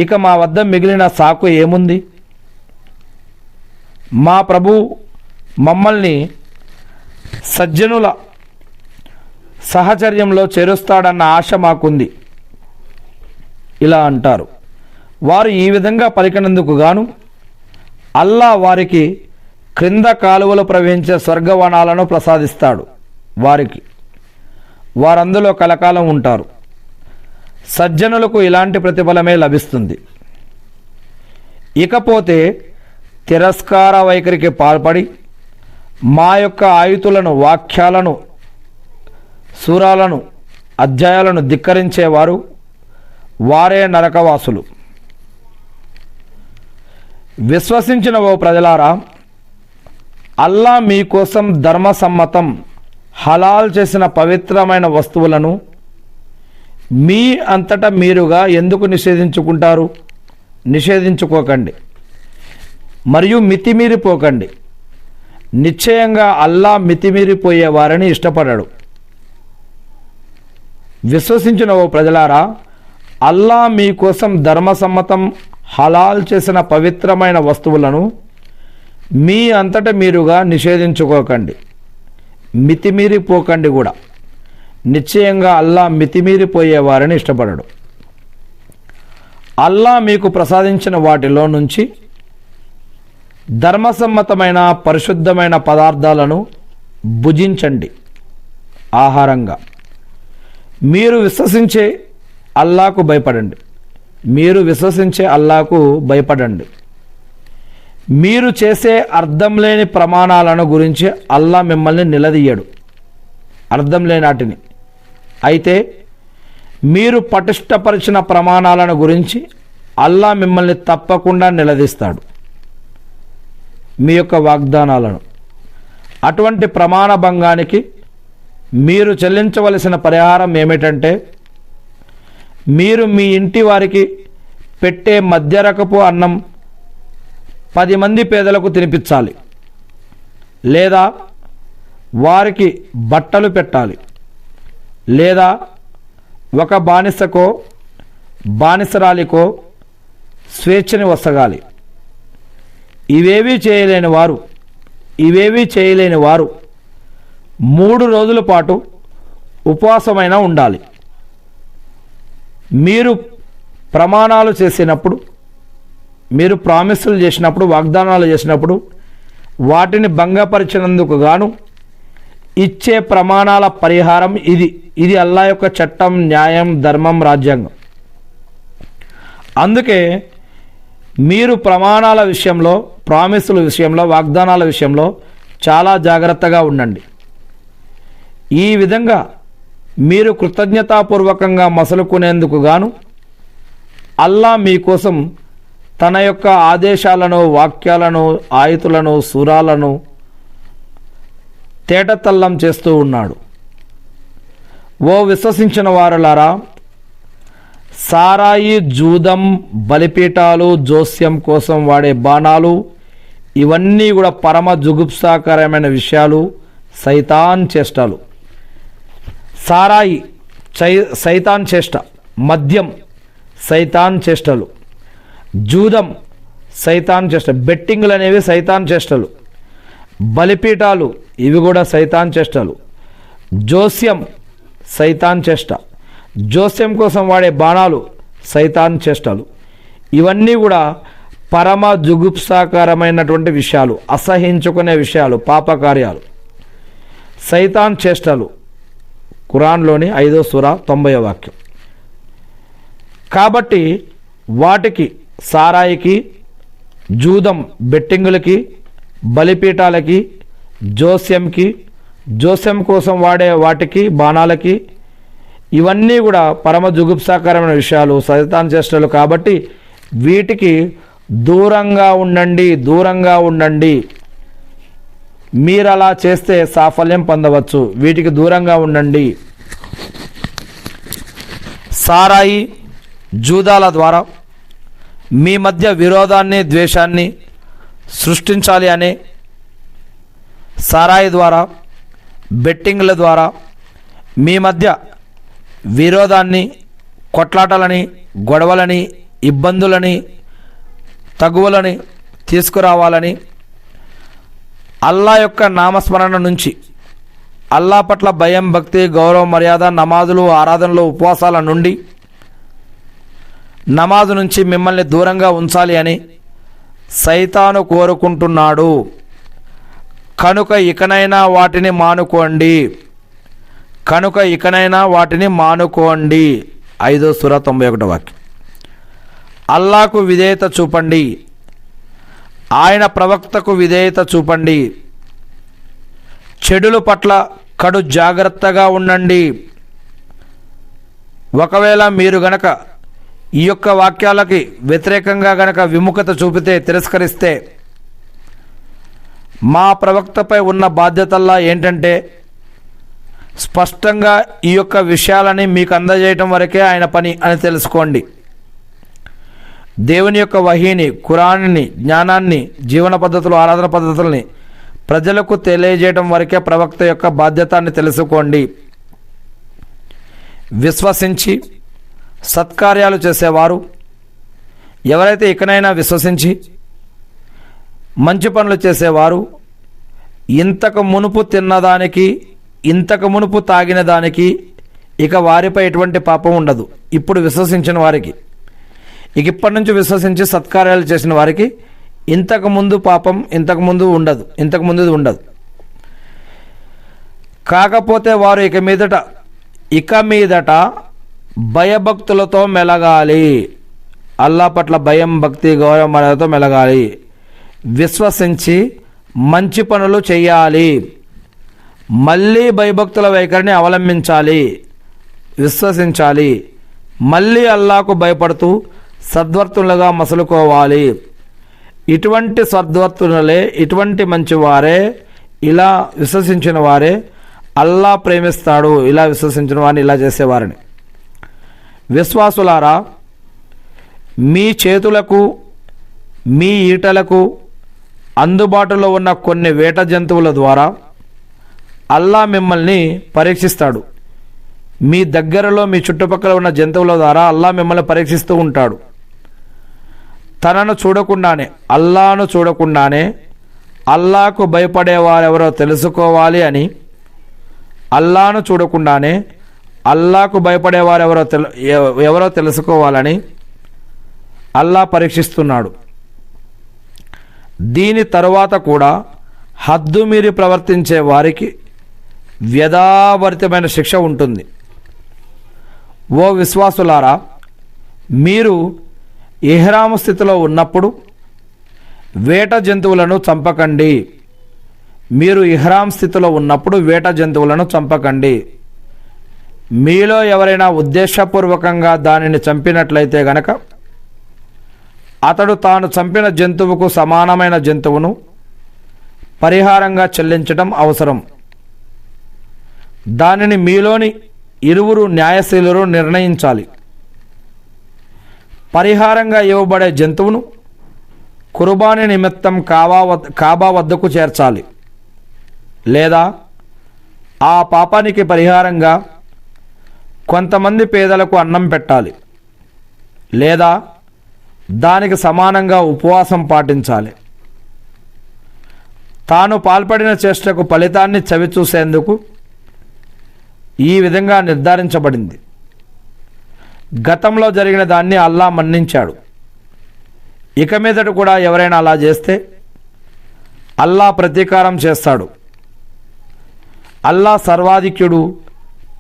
ఇక మా వద్ద మిగిలిన సాకు ఏముంది? మా ప్రభు మమ్మల్ని సజ్జనుల సహచర్యంలో చేరుస్తాడన్న ఆశ మాకుంది. ఇలా అంటారు. వారు ఈ విధంగా పలికినందుకు గాను అల్లా వారికి క్రింద కాలువలు ప్రవహించే స్వర్గవనాలను ప్రసాదిస్తాడు. వారందులో కలకాలం ఉంటారు. సజ్జనులకు ఇలాంటి ప్రతిఫలమే లభిస్తుంది. ఇకపోతే తిరస్కార వైఖరికి పాల్పడి మా యొక్క ఆయుతులను, వాక్యాలను, సూరాలను, అధ్యాయాలను ధిక్కరించేవారు వారే నరకవాసులు. విశ్వసించిన ఓ ప్రజలారా, అల్లా మీకోసం ధర్మసమ్మతం హలాల్ చేసిన పవిత్రమైన వస్తువులను మీ అంతటా మీరుగా ఎందుకు నిషేధించుకుంటారు? నిషేధించుకోకండి మరియు మితిమీరిపోకండి. నిశ్చయంగా అల్లా మితిమీరిపోయే వారిని ఇష్టపడడు. విశ్వసించిన ఓ ప్రజలారా, అల్లా మీకోసం ధర్మసమ్మతం హలాల్ చేసిన పవిత్రమైన వస్తువులను మీ అంతటా మీరుగా నిషేధించుకోకండి, మితిమీరిపోకండి కూడా. నిశ్చయంగా అల్లా మితిమీరిపోయే వారిని ఇష్టపడడు. అల్లా మీకు ప్రసాదించిన వాటిలో నుంచి ధర్మసమ్మతమైన పరిశుద్ధమైన పదార్థాలను భుజించండి ఆహారంగా. మీరు విశ్వసించే అల్లాకు భయపడండి. మీరు విశ్వసించే అల్లాకు భయపడండి. మీరు చేసే అర్థం లేని ప్రమాణాలను గురించి అల్లా మిమ్మల్ని నిలదీయడు, అర్థం లేని వాటిని. అయితే మీరు పటిష్టపరిచిన ప్రమాణాలను గురించి అల్లా మిమ్మల్ని తప్పకుండా నిలదీస్తాడు, మీ యొక్క వాగ్దానాలను. అటువంటి ప్రమాణ భంగానికి మీరు చెల్లించవలసిన పరిహారం ఏమిటంటే, మీరు మీ ఇంటి వారికి పెట్టే మధ్యరకపు అన్నం 10 మంది పేదలకు తినిపించాలి, లేదా వారికి బట్టలు పెట్టాలి, లేదా ఒక బానిసకో బానిసరాలికో స్వేచ్ఛని వసగాలి. ఇవేవీ చేయలేని వారు 3 రోజుల పాటు ఉపవాసమైనా ఉండాలి. మీరు ప్రమాణాలు చేసినప్పుడు, మీరు ప్రామిసులు చేసినప్పుడు, వాగ్దానాలు చేసినప్పుడు వాటిని భంగపరిచినందుకు గాను ఇచ్చే ప్రమాణాల పరిహారం ఇది అల్లా యొక్క చట్టం, న్యాయం, ధర్మం, రాజ్యాంగం. అందుకే మీరు ప్రమాణాల విషయంలో, ప్రామిసుల విషయంలో, వాగ్దానాల విషయంలో చాలా జాగ్రత్తగా ఉండండి. ఈ విధంగా మీరు కృతజ్ఞతాపూర్వకంగా మసలుకునేందుకు గాను అల్లా మీకోసం తన యొక్క ఆదేశాలను, వాక్యాలను, ఆయతులను, సూరాలను తేటతల్లం చేస్తూ ఉన్నాడు. ఓ విశ్వసించిన వారులారా, సారాయి, జూదం, బలిపీఠాలు, జోస్యం కోసం వాడే బాణాలు, ఇవన్నీ కూడా పరమ జుగుప్సాకరమైన విషయాలు, సైతాన్ చేష్టలు. సారాయి సైతాన్ చేష్ట, మద్యం సైతాన్ చేష్టలు, జూదం సైతాన్ చేష్ట, బెట్టింగ్లు అనేవి సైతాన్ చేష్టలు, బలిపీఠాలు ఇవి కూడా సైతాన్ చేష్టలు, జోస్యం సైతాన్ చేష్ట, జోస్యం కోసం వాడే బాణాలు సైతాన్ చేష్టలు. ఇవన్నీ కూడా పరమ జుగుప్సాకరమైనటువంటి విషయాలు, అసహించుకునే విషయాలు, పాపకార్యాలు, సైతాన్ చేష్టలు. ఖురాన్లోని 5వ సూరా 90వ వాక్యం. కాబట్టి వాటికి, సారాయికి, జూదం, బెట్టింగులకి, బలిపీఠాలకి, జోస్యం కోసం వాడే వాటికి, బాణాలకి, ఇవన్నీ కూడా పరమ జుగుప్సాకరమైన విషయాలు, సైతాన్ చేష్టలు. కాబట్టి వీటికి దూరంగా ఉండండి. మీరు అలా చేస్తే సాఫల్యం పొందవచ్చు. వీటికి దూరంగా ఉండండి. సారాయి, జూదాల ద్వారా మీ మధ్య విరోధాన్ని, ద్వేషాన్ని సృష్టించాలి అనే, సారాయి ద్వారా, బెట్టింగ్ల ద్వారా మీ మధ్య విరోధాన్ని, కొట్లాటలని, గొడవలని, ఇబ్బందులని, తగువలని తీసుకురావాలని, అల్లా యొక్క నామస్మరణ నుంచి, అల్లా పట్ల భయం, భక్తి, గౌరవం, మర్యాద, నమాజులు, ఆరాధనలు, ఉపవాసాల నుండి, నమాజు నుంచి మిమ్మల్ని దూరంగా ఉంచాలి అని సైతాను కోరుకుంటున్నాడు. కనుక ఇకనైనా వాటిని మానుకోండి. 5వ సూరా 91వ వాక్యం. అల్లాకు విధేయత చూపండి, ఆయన ప్రవక్తకు విధేయత చూపండి, చెడుల పట్ల కడు జాగ్రత్తగా ఉండండి. ఒకవేళ మీరు గనక ఈ యొక్క వాక్యాలకి వ్యతిరేకంగా గనక విముఖత చూపితే, తిరస్కరిస్తే, మా ప్రవక్తపై ఉన్న బాధ్యతల్లా ఏంటంటే స్పష్టంగా ఈ యొక్క విషయాలని మీకు అందజేయటం వరకే ఆయన పని అని తెలుసుకోండి. దేవుని యొక్క వహీని, ఖురాన్ని, జ్ఞానాన్ని, జీవన పద్ధతులు, ఆరాధన పద్ధతుల్ని ప్రజలకు తెలియజేయడం వరకే ప్రవక్త యొక్క బాధ్యత అని తెలుసుకోండి. విశ్వసించి సత్కార్యాలు చేసేవారు ఎవరైతే ఇకనైనా విశ్వసించి మంచి పనులు చేసేవారు, ఇంతకు మునుపు తిన్నదానికి, ఇంతకు మునుపు తాగిన దానికి ఇక వారిపై ఎటువంటి పాపం ఉండదు. ఇప్పుడు విశ్వసించిన వారికి, ఇక ఇప్పటి నుంచి విశ్వసించి సత్కార్యాలు చేసిన వారికి ఇంతకుముందు పాపం ఇంతకుముందు ఉండదు. కాకపోతే వారు ఇక మీదట భయభక్తులతో మెలగాలి. అల్లా పట్ల భయం, భక్తి, గౌరవం, మర్యాదతో మెలగాలి. విశ్వసించి మంచి పనులు చేయాలి. మళ్ళీ భయభక్తుల వైఖరిని అవలంబించాలి, విశ్వసించాలి. మళ్ళీ అల్లాకు భయపడుతూ సద్వర్తులుగా మసలుకోవాలి. ఇటువంటి సద్వర్తులే, ఇటువంటి మంచివారే, ఇలా విశ్వసించిన వారే అల్లా ప్రేమిస్తాడు. ఇలా విశ్వసించిన వారిని, ఇలా చేసేవారిని. విశ్వాసులారా, మీ చేతులకు, మీ ఈటలకు అందుబాటులో ఉన్న కొన్ని వేట జంతువుల ద్వారా అల్లా మిమ్మల్ని పరీక్షిస్తాడు. మీ దగ్గరలో, మీ చుట్టుపక్కల ఉన్న జంతువుల ద్వారా అల్లా మిమ్మల్ని పరీక్షిస్తూ ఉంటాడు. తనను చూడకుండానే, అల్లాను చూడకుండానే అల్లాకు భయపడేవారెవరో తెలుసుకోవాలి అని, అల్లాను చూడకుండానే అల్లాకు భయపడేవారెవరో తెలుసుకోవాలని అల్లా పరీక్షిస్తున్నాడు. దీని తరువాత కూడా హద్దు మీరి ప్రవర్తించే వారికి వ్యధాభరితమైన శిక్ష ఉంటుంది. ఓ విశ్వాసులారా, మీరు ఇహ్రాము స్థితిలో ఉన్నప్పుడు వేట జంతువులను చంపకండి. మీరు ఇహ్రాం స్థితిలో ఉన్నప్పుడు వేట జంతువులను చంపకండి. మీలో ఎవరైనా ఉద్దేశపూర్వకంగా దానిని చంపినట్లయితే గనక అతడు తాను చంపిన జంతువుకు సమానమైన జంతువును పరిహారంగా చెల్లించడం అవసరం. దానిని మీలోని ఇరువురు న్యాయశీలురు నిర్ణయించాలి. పరిహారంగా ఇవ్వబడే జంతువును కుర్బానీ నిమిత్తం కాబా వద్దకు చేర్చాలి, లేదా ఆ పాపానికి పరిహారంగా కొంతమంది పేదలకు అన్నం పెట్టాలి, లేదా దానికి సమానంగా ఉపవాసం పాటించాలి. తాను పాల్పడిన చేష్టకు ఫలితాన్ని చవిచూసేందుకు ఈ విధంగా నిర్ధారించబడింది. గతంలో జరిగిన దాన్ని అల్లా మన్నించాడు. ఇక మీదట కూడా ఎవరైనా అలా చేస్తే అల్లా ప్రతీకారం చేస్తాడు. అల్లా సర్వాధిక్యుడు,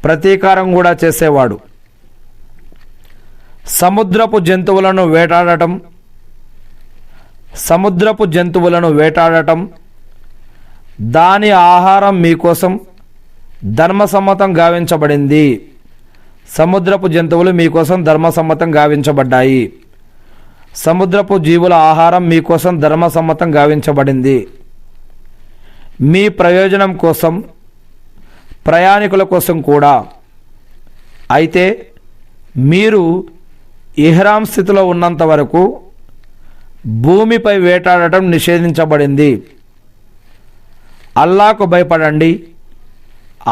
ప్రతీకారం కూడా చేసేవాడు. సముద్రపు జంతువులను వేటాడటం, దాని ఆహారం మీకోసం ధర్మసమ్మతం గావించబడింది. సముద్రపు జంతువులు మీకోసం ధర్మసమ్మతం గావించబడ్డాయి. సముద్రపు జీవుల ఆహారం మీకోసం ధర్మసమ్మతం గావించబడింది. మీ ప్రయోజనం కోసం, ప్రయాణికుల కోసం కూడా. అయితే మీరు ఇహ్రాం స్థితిలో ఉన్నంత వరకు భూమిపై వేటాడటం నిషేధించబడింది. అల్లాకు భయపడండి,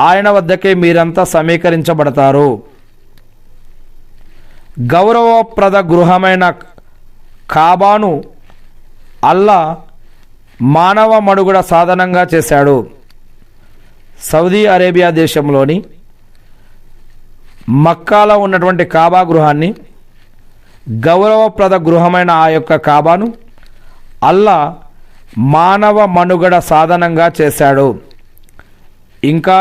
ఆయన వద్దకే మీరంతా సమీకరించబడతారు. గౌరవప్రద గృహమైన కాబాను అల్లా మానవ మనుగడ సాధనంగా చేశాడు. సౌదీ అరేబియా దేశంలోని మక్కాలో ఉన్నటువంటి కాబా గృహాన్ని, గౌరవప్రద గృహమైన ఆ యొక్క కాబాను అల్లా మానవ మనుగడ సాధనంగా చేశాడు. ఇంకా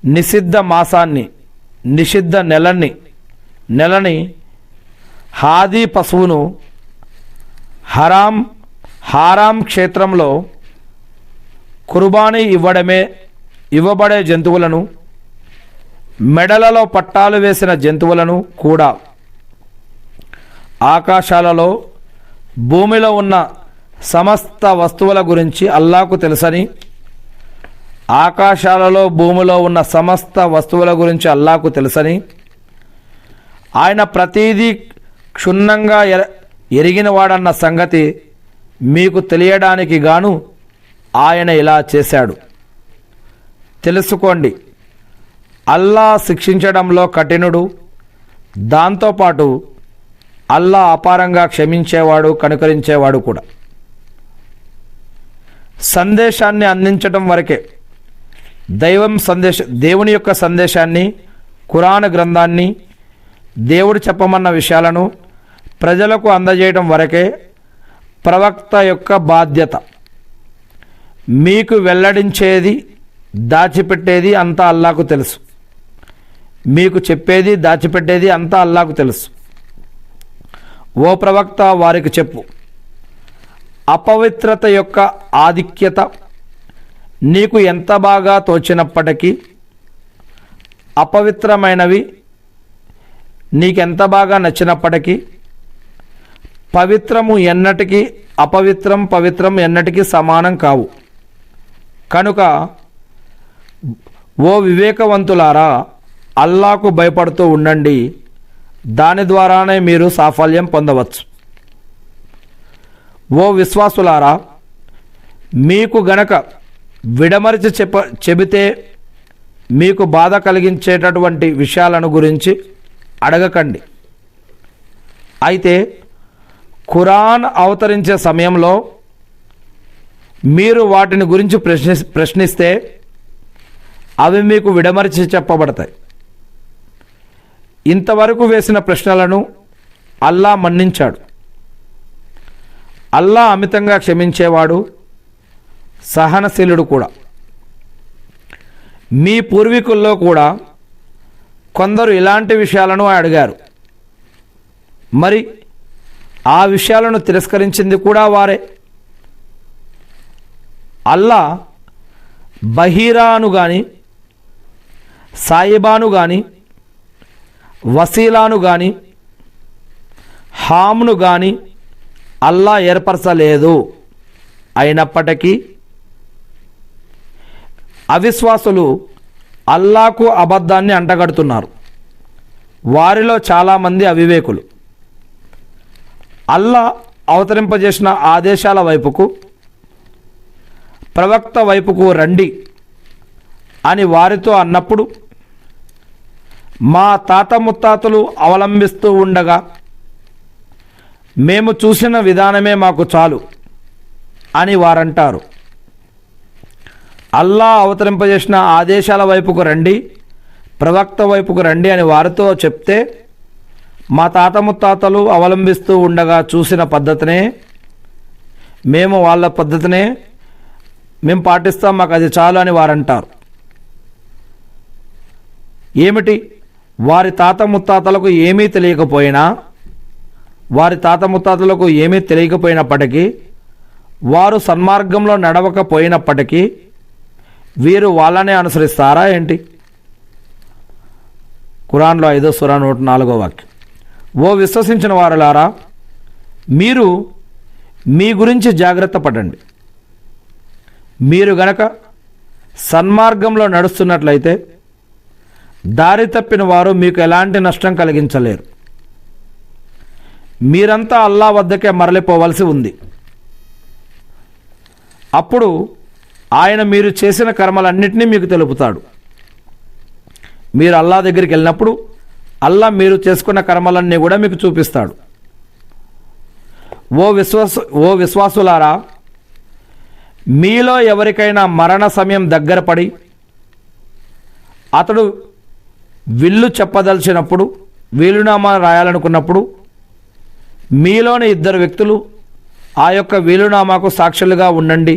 నిషిద్ధ మాసాన్ని, నిషిద్ధ నెలని హాదీ పశువును, హారాం క్షేత్రంలో కుర్బానీ ఇవ్వబడే జంతువులను, మెడలలో పట్టాలు వేసిన జంతువులను కూడా, ఆకాశాలలో భూమిలో ఉన్న సమస్త వస్తువుల గురించి అల్లాకు తెలుసని, ఆకాశాలలో భూమిలో ఉన్న సమస్త వస్తువుల గురించి అల్లాకు తెలుసని, ఆయన ప్రతీదీ క్షుణ్ణంగా ఎరిగినవాడన్న సంగతి మీకు తెలియడానికి గాను ఆయన ఇలా చేశాడు. తెలుసుకోండి, అల్లా శిక్షించడంలో కఠినుడు, దాంతోపాటు అల్లా అపారంగా క్షమించేవాడు, కనుకరించేవాడు కూడా. సందేశాన్ని అందించడం వరకే దేవుని యొక్క సందేశాన్ని, ఖురాన్ గ్రంథాన్ని, దేవుడు చెప్పమన్న విషయాలను ప్రజలకు అందజేయడం వరకే ప్రవక్త యొక్క బాధ్యత. మీకు వెల్లడించేది, దాచిపెట్టేది అంతా అల్లాకు తెలుసు. మీకు చెప్పేది, దాచిపెట్టేది అంతా అల్లాకు తెలుసు. ఓ ప్రవక్త వారికి చెప్పు, అపవిత్రత యొక్క ఆధిక్యత నీకు ఎంత బాగా తోచినప్పటికీ, అపవిత్రమైనవి నీకెంత బాగా నచ్చినప్పటికీ, పవిత్రము ఎన్నటికీ పవిత్రం ఎన్నటికీ సమానం కావు. కనుక ఓ వివేకవంతులారా, అల్లాకు భయపడుతూ ఉండండి, దాని ద్వారానే మీరు సాఫల్యం పొందవచ్చు. ఓ విశ్వాసులారా, మీకు గనక విడమరిచి చెబితే మీకు బాధ కలిగించేటటువంటి విషయాలను గురించి అడగకండి. అయితే ఖురాన్ అవతరించే సమయంలో మీరు వాటిని గురించి ప్రశ్నిస్తే అవి మీకు విడమరిచి చెప్పబడతాయి. ఇంతవరకు వేసిన ప్రశ్నలను అల్లా మన్నించాడు. అల్లా అమితంగా క్షమించేవాడు, సహనశీలుడు కూడా. మీ పూర్వీకుల్లో కూడా కొందరు ఇలాంటి విషయాలను అడిగారు. మరి ఆ విషయాలను తిరస్కరించింది కూడా వారే. అల్లా బహీరాను కానీ, సాయిబాను కానీ, వసీలాను కానీ, హామ్ను కానీ అల్లా ఏర్పరచలేదు. అయినప్పటికీ అవిశ్వాసులు అల్లాకు అబద్ధాన్ని అంటగడుతున్నారు. వారిలో చాలామంది అవివేకులు. అల్లా అవతరింపజేసిన ఆదేశాల వైపుకు, ప్రవక్త వైపుకు రండి అని వారితో అన్నప్పుడు, మా తాత ముత్తాతలు అవలంబిస్తూ ఉండగా మేము చూసిన విధానమే మాకు చాలు అని వారంటారు. అల్లా అవతరింపజేసిన ఆదేశాల వైపుకు రండి, ప్రవక్త వైపుకు రండి అని వారితో చెప్తే, మా తాత ముత్తాతలు అవలంబిస్తూ ఉండగా చూసిన పద్ధతినే మేము వాళ్ళ పద్ధతినే మేము పాటిస్తాం, మాకు అది చాలు అని వారంటారు. ఏమిటి? వారి తాత ముత్తాతలకు ఏమీ తెలియకపోయినా, వారి తాత ముత్తాతలకు ఏమీ తెలియకపోయినప్పటికీ, వారు సన్మార్గంలో నడవకపోయినప్పటికీ వీరు వాళ్ళనే అనుసరిస్తారా ఏంటి? ఖురాన్లో 5వ సూరా 104వ వాక్యం. ఓ విశ్వసించిన వారులారా, మీరు మీ గురించి జాగ్రత్త పడండి. మీరు గనక సన్మార్గంలో నడుస్తున్నట్లయితే దారి తప్పిన వారు మీకు ఎలాంటి నష్టం కలిగించలేరు. మీరంతా అల్లా వద్దకే మరలిపోవలసి ఉంది. అప్పుడు ఆయన మీరు చేసిన కర్మలన్నింటినీ మీకు తెలుపుతాడు. మీరు అల్లా దగ్గరికి వెళ్ళినప్పుడు అల్లా మీరు చేసుకున్న కర్మలన్నీ కూడా మీకు చూపిస్తాడు. ఓ విశ్వాసులారా, మీలో ఎవరికైనా మరణ సమయం దగ్గర పడి అతడు విల్లు చెప్పదలిచినప్పుడు, వీలునామా రాయాలనుకున్నప్పుడు మీలోని 2 వ్యక్తులు ఆ యొక్క వీలునామాకు సాక్షులుగా ఉండండి.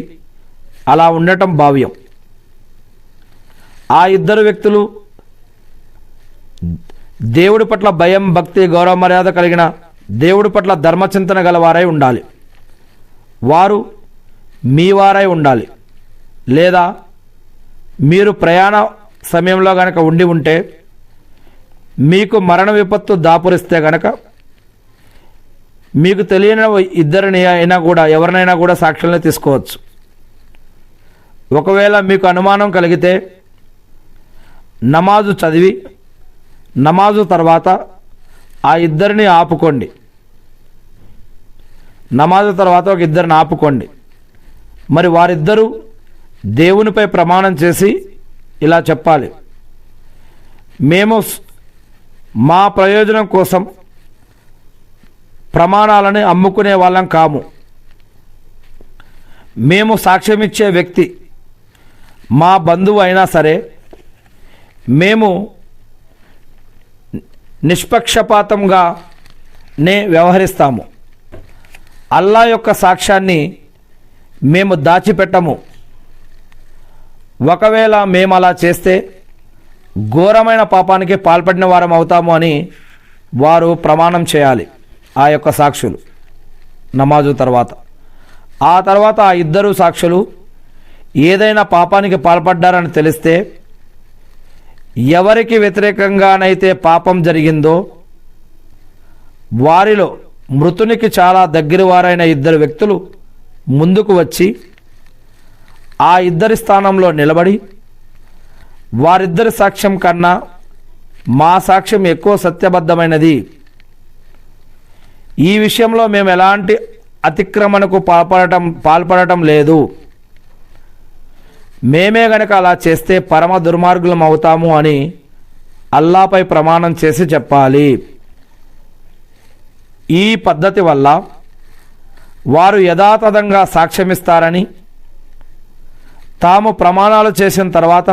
అలా ఉండటం భావ్యం. ఆ 2 వ్యక్తులు దేవుడి పట్ల భయం, భక్తి, గౌరవ మర్యాద కలిగిన, దేవుడి పట్ల ధర్మచింతన గలవారై ఉండాలి. వారు మీ వారై ఉండాలి. లేదా మీరు ప్రయాణ సమయంలో గనక ఉండి ఉంటే మీకు మరణ విపత్తు దాపురిస్తే గనక మీకు తెలియని 2 అయినా కూడా ఎవరినైనా కూడా సాక్షులను తీసుకోవచ్చు. ఒకవేళ మీకు అనుమానం కలిగితే నమాజు చదివి, నమాజు తర్వాత ఆ 2 ఆపుకోండి. నమాజు తర్వాత ఒక 2 ఆపుకోండి. మరి వారిద్దరూ దేవునిపై ప్రమాణం చేసి ఇలా చెప్పాలి, మేము మా ప్రయోజనం కోసం ప్రమాణాలని అమ్ముకునే వాళ్ళం కాము. మేము సాక్ష్యమిచ్చే వ్యక్తి మా బంధువు అయినా సరే మేము నిష్పక్షపాతంగానే వ్యవహరిస్తాము. అల్లా యొక్క సాక్ష్యాన్ని మేము దాచిపెట్టము. ఒకవేళ మేము అలా చేస్తే ఘోరమైన పాపానికి పాల్పడిన వారం అవుతాము అని వారు ప్రమాణం చేయాలి. ఆ యొక్క సాక్షులు నమాజు తర్వాత. ఆ తర్వాత ఆ ఇద్దరు సాక్షులు ఏదైనా పాపానికి పాల్పడ్డారని తెలిస్తే ఎవరికి వ్యతిరేకంగానైతే పాపం జరిగిందో వారిలో మృతునికి చాలా దగ్గర వారైన ఇద్దరు వ్యక్తులు ముందుకు వచ్చి ఆ ఇద్దరి స్థానంలో నిలబడి వారిద్దరి సాక్ష్యం కన్నా మా సాక్ష్యం ఎక్కువ సత్యబద్ధమైనది, ఈ విషయంలో మేము ఎలాంటి అతిక్రమణకు పాల్పడటం లేదు, మేమే గనక అలా చేస్తే పరమ దుర్మార్గులం అవుతాము అని అల్లాపై ప్రమాణం చేసి చెప్పాలి. ఈ పద్ధతి వల్ల వారు యథాతథంగా సాక్ష్యమిస్తారని, తాము ప్రమాణాలు చేసిన తర్వాత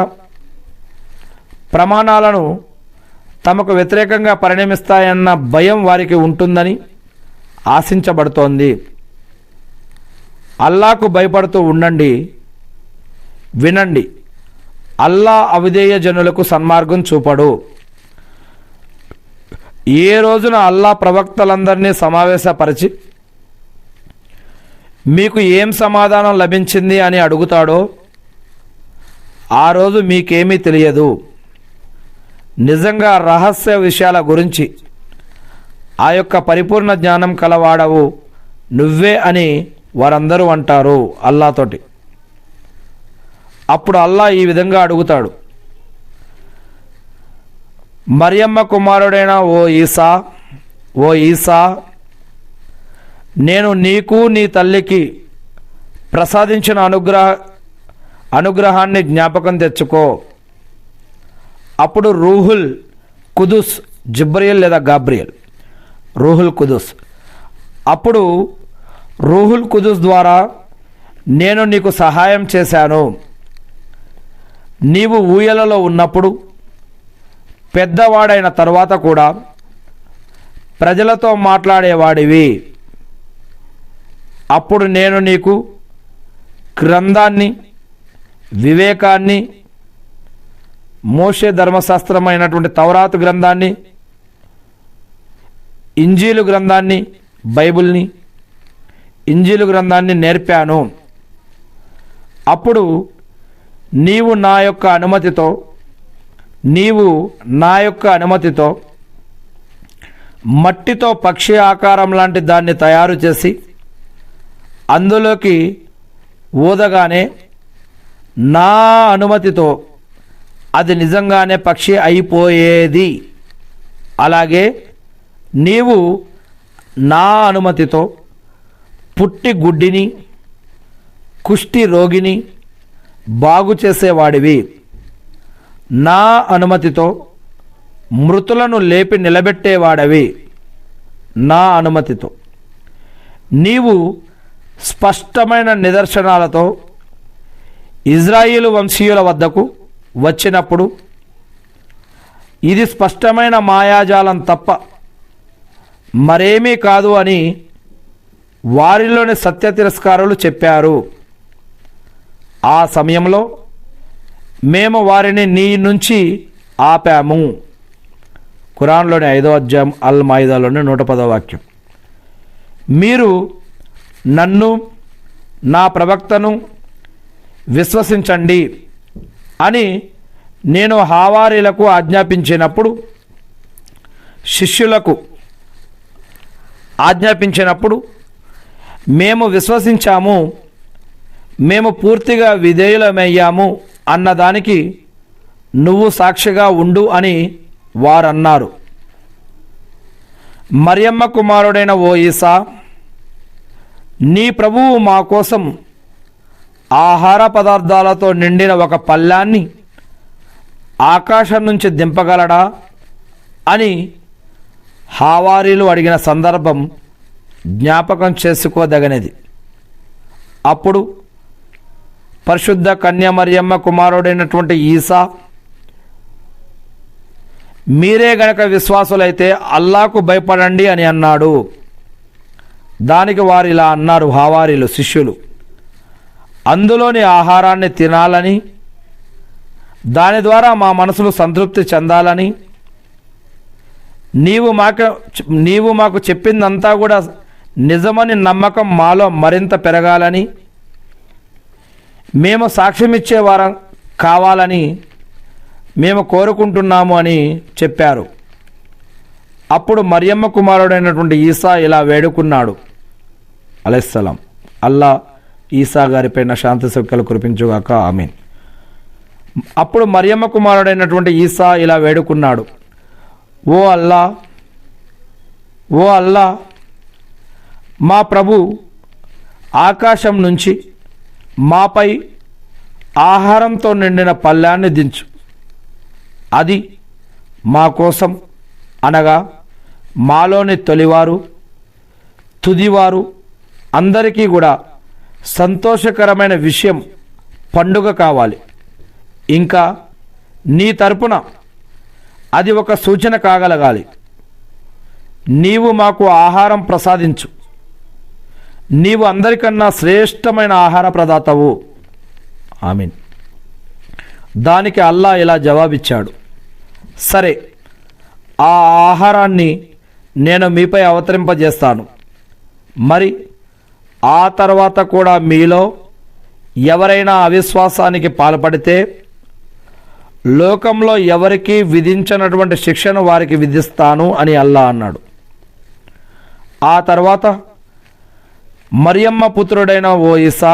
ప్రమాణాలను తమకు వ్యతిరేకంగా పరిణమిస్తాయన్న భయం వారికి ఉంటుందని ఆశించబడుతోంది. అల్లాకు భయపడుతూ ఉండండి, వినండి, అల్లా అవిధేయ జనులకు సన్మార్గం చూపడు. ఏ రోజున అల్లా ప్రవక్తలందరినీ సమావేశపరిచి మీకు ఏం సమాధానం లభించింది అని అడుగుతాడో ఆ రోజు మీకేమీ తెలియదు. నిజంగా రహస్య విషయాల గురించి ఆ యొక్క పరిపూర్ణ జ్ఞానం కలవాడవు నువ్వే అని వారందరూ అంటారు అల్లాతోటి. అప్పుడు అల్లా ఈ విధంగా అడుగుతాడు, మరియమ్మ కుమారుడైన ఓ ఈసా, నేను నీకు నీ తల్లికి ప్రసాదించిన అనుగ్రహాన్ని జ్ఞాపకం తెచ్చుకో. అప్పుడు రూహుల్ కుదుస్, జిబ్రియల్ లేదా గాబ్రియల్, రూహుల్ కుదుస్, అప్పుడు రూహుల్ కుదుస్ ద్వారా నేను నీకు సహాయం చేశాను. నీవు ఊయలలో ఉన్నప్పుడు పెద్దవాడైన తరువాత కూడా ప్రజలతో మాట్లాడేవాడివి. అప్పుడు నేను నీకు గ్రంథాన్ని, వివేకాన్ని, మోషే ధర్మశాస్త్రమైనటువంటి తౌరాతు గ్రంథాన్ని, ఇంజీలు గ్రంథాన్ని, బైబిల్ని, ఇంజీలు గ్రంథాన్ని నేర్పాను. అప్పుడు నీవు నా యొక్క అనుమతితో మట్టితో పక్షి ఆకారం లాంటి దాన్ని తయారు చేసి అందులోకి ఊదగానే నా అనుమతితో అది నిజంగానే పక్షి అయిపోయేది. అలాగే నీవు నా అనుమతితో పుట్టి గుడ్డిని, కుష్టి రోగిని బాగు చేసేవాడివి. నా అనుమతితో మృతులను లేపి నిలబెట్టేవాడవి. నా అనుమతితో నీవు స్పష్టమైన నిదర్శనాలతో ఇజ్రాయిలు వంశీయుల వద్దకు వచ్చినప్పుడు ఇది స్పష్టమైన మాయాజాలం తప్ప మరేమీ కాదు అని వారిలోని సత్య తిరస్కారులు చెప్పారు. ఆ సమయంలో మేము వారిని నీ నుంచి ఆపాము. ఖురాన్లోని 5వ అధ్యాయం అల్ మాయిదాలోని 110వ వాక్యం. మీరు నన్ను, నా ప్రవక్తను విశ్వసించండి అని నేను హవారీలకు ఆజ్ఞాపించినప్పుడు, శిష్యులకు ఆజ్ఞాపించినప్పుడు మేము విశ్వసించాము, మేము పూర్తిగా విధేయులమయ్యాము అన్నదానికి నువ్వు సాక్షిగా ఉండు అని వారన్నారు. మరియమ్మ కుమారుడైన ఓ ఈసా, నీ ప్రభువు మా కోసం ఆహార పదార్థాలతో నిండిన ఒక పళ్ళాన్ని ఆకాశం నుంచి దింపగలడా అని హవారీలు అడిగిన సందర్భం జ్ఞాపకం చేసుకోదగినది. అప్పుడు పరిశుద్ధ కన్య మరియమ్మ కుమారుడైనటువంటి ఈసా, మీరే గనక విశ్వాసులైతే అల్లాకు భయపడండి అని అన్నాడు. దానికి వారు ఇలా అన్నారు, హవారీలు, శిష్యులు, అందులోని ఆహారాన్ని తినాలని, దాని ద్వారా మా మనసులు సంతృప్తి చెందాలని నీవు మాకు చెప్పిందంతా కూడా నిజమని నమ్మకం మాలో మరింత పెరగాలని, మేము సాక్ష్యమిచ్చే వారం కావాలని మేము కోరుకుంటున్నాము అని చెప్పారు. అప్పుడు మరియమ్మ కుమారుడైనటువంటి ఈసా ఇలా వేడుకున్నాడు అలైహిస్సలాం. అల్లా ఈసా గారిపైన శాంతి సౌఖ్యాలు కురిపించుగాక, ఆమీన్. అప్పుడు మరియమ్మ కుమారుడైనటువంటి ఈసా ఇలా వేడుకున్నాడు, ఓ అల్లా, మా ప్రభు, ఆకాశం నుంచి మాపై ఆహారంతో నిండిన పళ్ళాన్ని దించు. అది మా కోసం, అనగా మాలోని తొలివారు తుదివారు అందరికీ కూడా సంతోషకరమైన విషయం, పండుగ కావాలి. ఇంకా నీ తరపున అది ఒక సూచన కాగలగాలి. నీవు మాకు ఆహారం ప్రసాదించు. నీవు అందరికన్నా శ్రేష్టమైన ఆహార ప్రదాతవు, ఆమీన్. దానికి అల్లా ఇలా జవాబిచ్చాడు, సరే, ఆ ఆహారాన్ని నేను మీపై అవతరింపజేస్తాను. మరి ఆ తర్వాత కూడా మీలో ఎవరైనా అవిశ్వాసానికి పాల్పడితే లోకంలో ఎవరికి విధించినటువంటి శిక్షను వారికి విధిస్తాను అని అల్లా అన్నాడు. ఆ తర్వాత మరియమ్మ పుత్రుడైన ఓ ఈసా,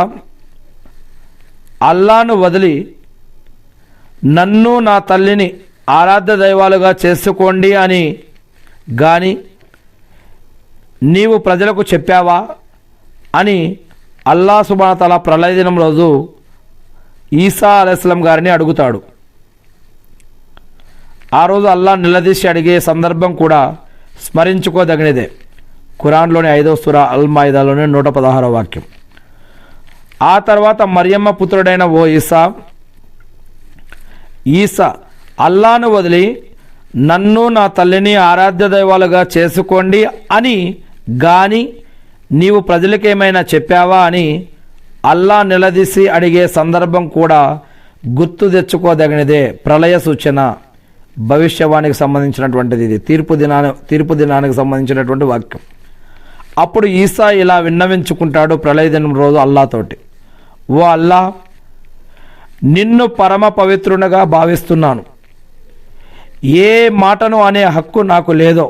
అల్లాను వదిలి నన్ను నా తల్లిని ఆరాధ్య దైవాలుగా చేసుకోండి అని గాని నీవు ప్రజలకు చెప్పావా అని అల్లా సుబ్హానహు తఆలా ప్రళయ దినం రోజు ఈసా అలైహిస్సలాం గారిని అడుగుతాడు. ఆ రోజు అల్లా నిలదీసి అడిగే సందర్భం కూడా స్మరించుకోదగినదే. ఖురాన్లోని 5వ సూరా అల్ మాయిదాలోని 116వ వాక్యం. ఆ తర్వాత మరియమ్మ పుత్రుడైన ఓ ఈసా, అల్లాను వదిలి నన్ను నా తల్లిని ఆరాధ్య దైవాలుగా చేసుకోండి అని గాని నీవు ప్రజలకేమైనా చెప్పావా అని అల్లా నిలదీసి అడిగే సందర్భం కూడా గుర్తు తెచ్చుకోదగినదే. ప్రళయ సూచన, భవిష్యవాణికి సంబంధించినటువంటిది. ఇది తీర్పు దినానికి సంబంధించినటువంటి వాక్యం. అప్పుడు ఈసా ఇలా విన్నవించుకుంటాడు ప్రళయ దినం రోజు అల్లాతోటి, ఓ అల్లా, నిన్ను పరమ పవిత్రునిగా భావిస్తున్నాను. ఏ మాటను అనే హక్కు నాకు లేదో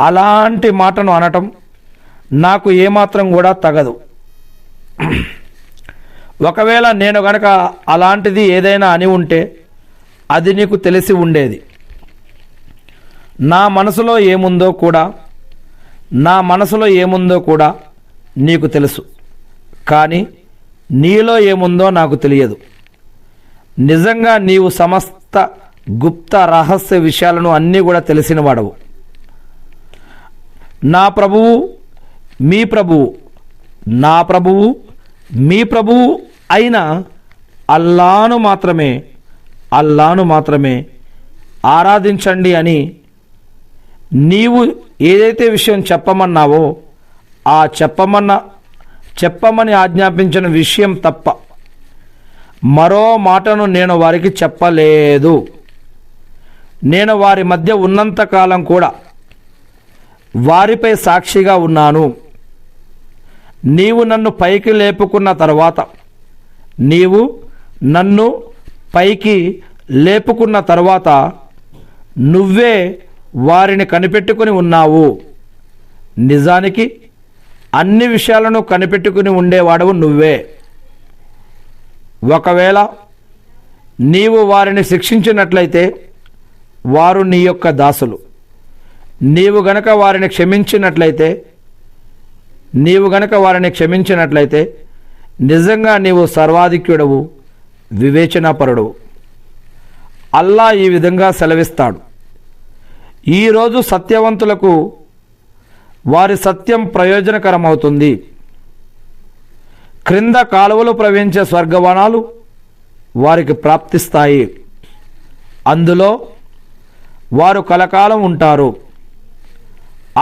అలాంటి మాటను అనటం నాకు ఏమాత్రం కూడా తగదు. ఒకవేళ నేను గనక అలాంటిది ఏదైనా అని ఉంటే అది నీకు తెలిసి ఉండేది. నా మనసులో ఏముందో కూడా నీకు తెలుసు. కానీ నీలో ఏముందో నాకు తెలియదు. నిజంగా నీవు సమస్త గుప్త రహస్య విషయాలను అన్నీ కూడా తెలిసిన వాడవు. నా ప్రభువు మీ ప్రభువు, నా ప్రభువు మీ ప్రభువు అయిన అల్లాను మాత్రమే ఆరాధించండి అని నీవు ఏదైతే విషయం చెప్పమన్నావో ఆ చెప్పమని ఆజ్ఞాపించిన విషయం తప్ప మరో మాటను నేను వారికి చెప్పలేదు. నేను వారి మధ్య ఉన్నంతకాలం కూడా వారిపై సాక్షిగా ఉన్నాను. నీవు నన్ను పైకి లేపుకున్న తర్వాత నువ్వే వారిని కనిపెట్టుకుని ఉన్నావు. నిజానికి అన్ని విషయాలను కనిపెట్టుకుని ఉండేవాడవు నువ్వే. ఒకవేళ నీవు వారిని శిక్షించినట్లయితే వారు నీ యొక్క దాసులు. నీవు గనక వారిని క్షమించినట్లయితే నిజంగా నీవు సర్వాధిక్యుడవు, వివేచనాపరుడవు. అల్లా ఈ విధంగా సెలవిస్తాడు, ఈరోజు సత్యవంతులకు వారి సత్యం ప్రయోజనకరమవుతుంది. క్రింద కాలువలు ప్రవహించే స్వర్గవనాలు వారికి ప్రాప్తిస్తాయి. అందులో వారు కలకాలం ఉంటారు.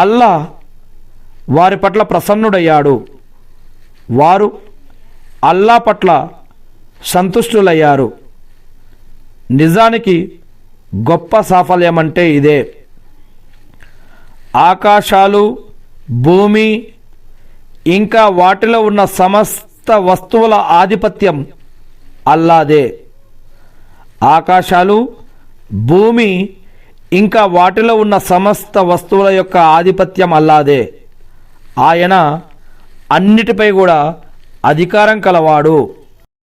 అల్లా వారి పట్ల ప్రసన్నుడయ్యాడు. వారు అల్లా పట్ల సంతుష్టులయ్యారు. నిజానికి గొప్ప సాఫల్యం అంటే ఇదే. ఆకాశాలు, భూమి ఇంకా వాటిలో ఉన్న సమస్త వస్తువుల ఆధిపత్యం అల్లాదే. ఆకాశాలు, భూమి ఇంకా వాటిలో ఉన్న సమస్త వస్తువుల యొక్క ఆధిపత్యం అల్లాదే. ఆయన అన్నిటిపై కూడా అధికారం కలవాడు.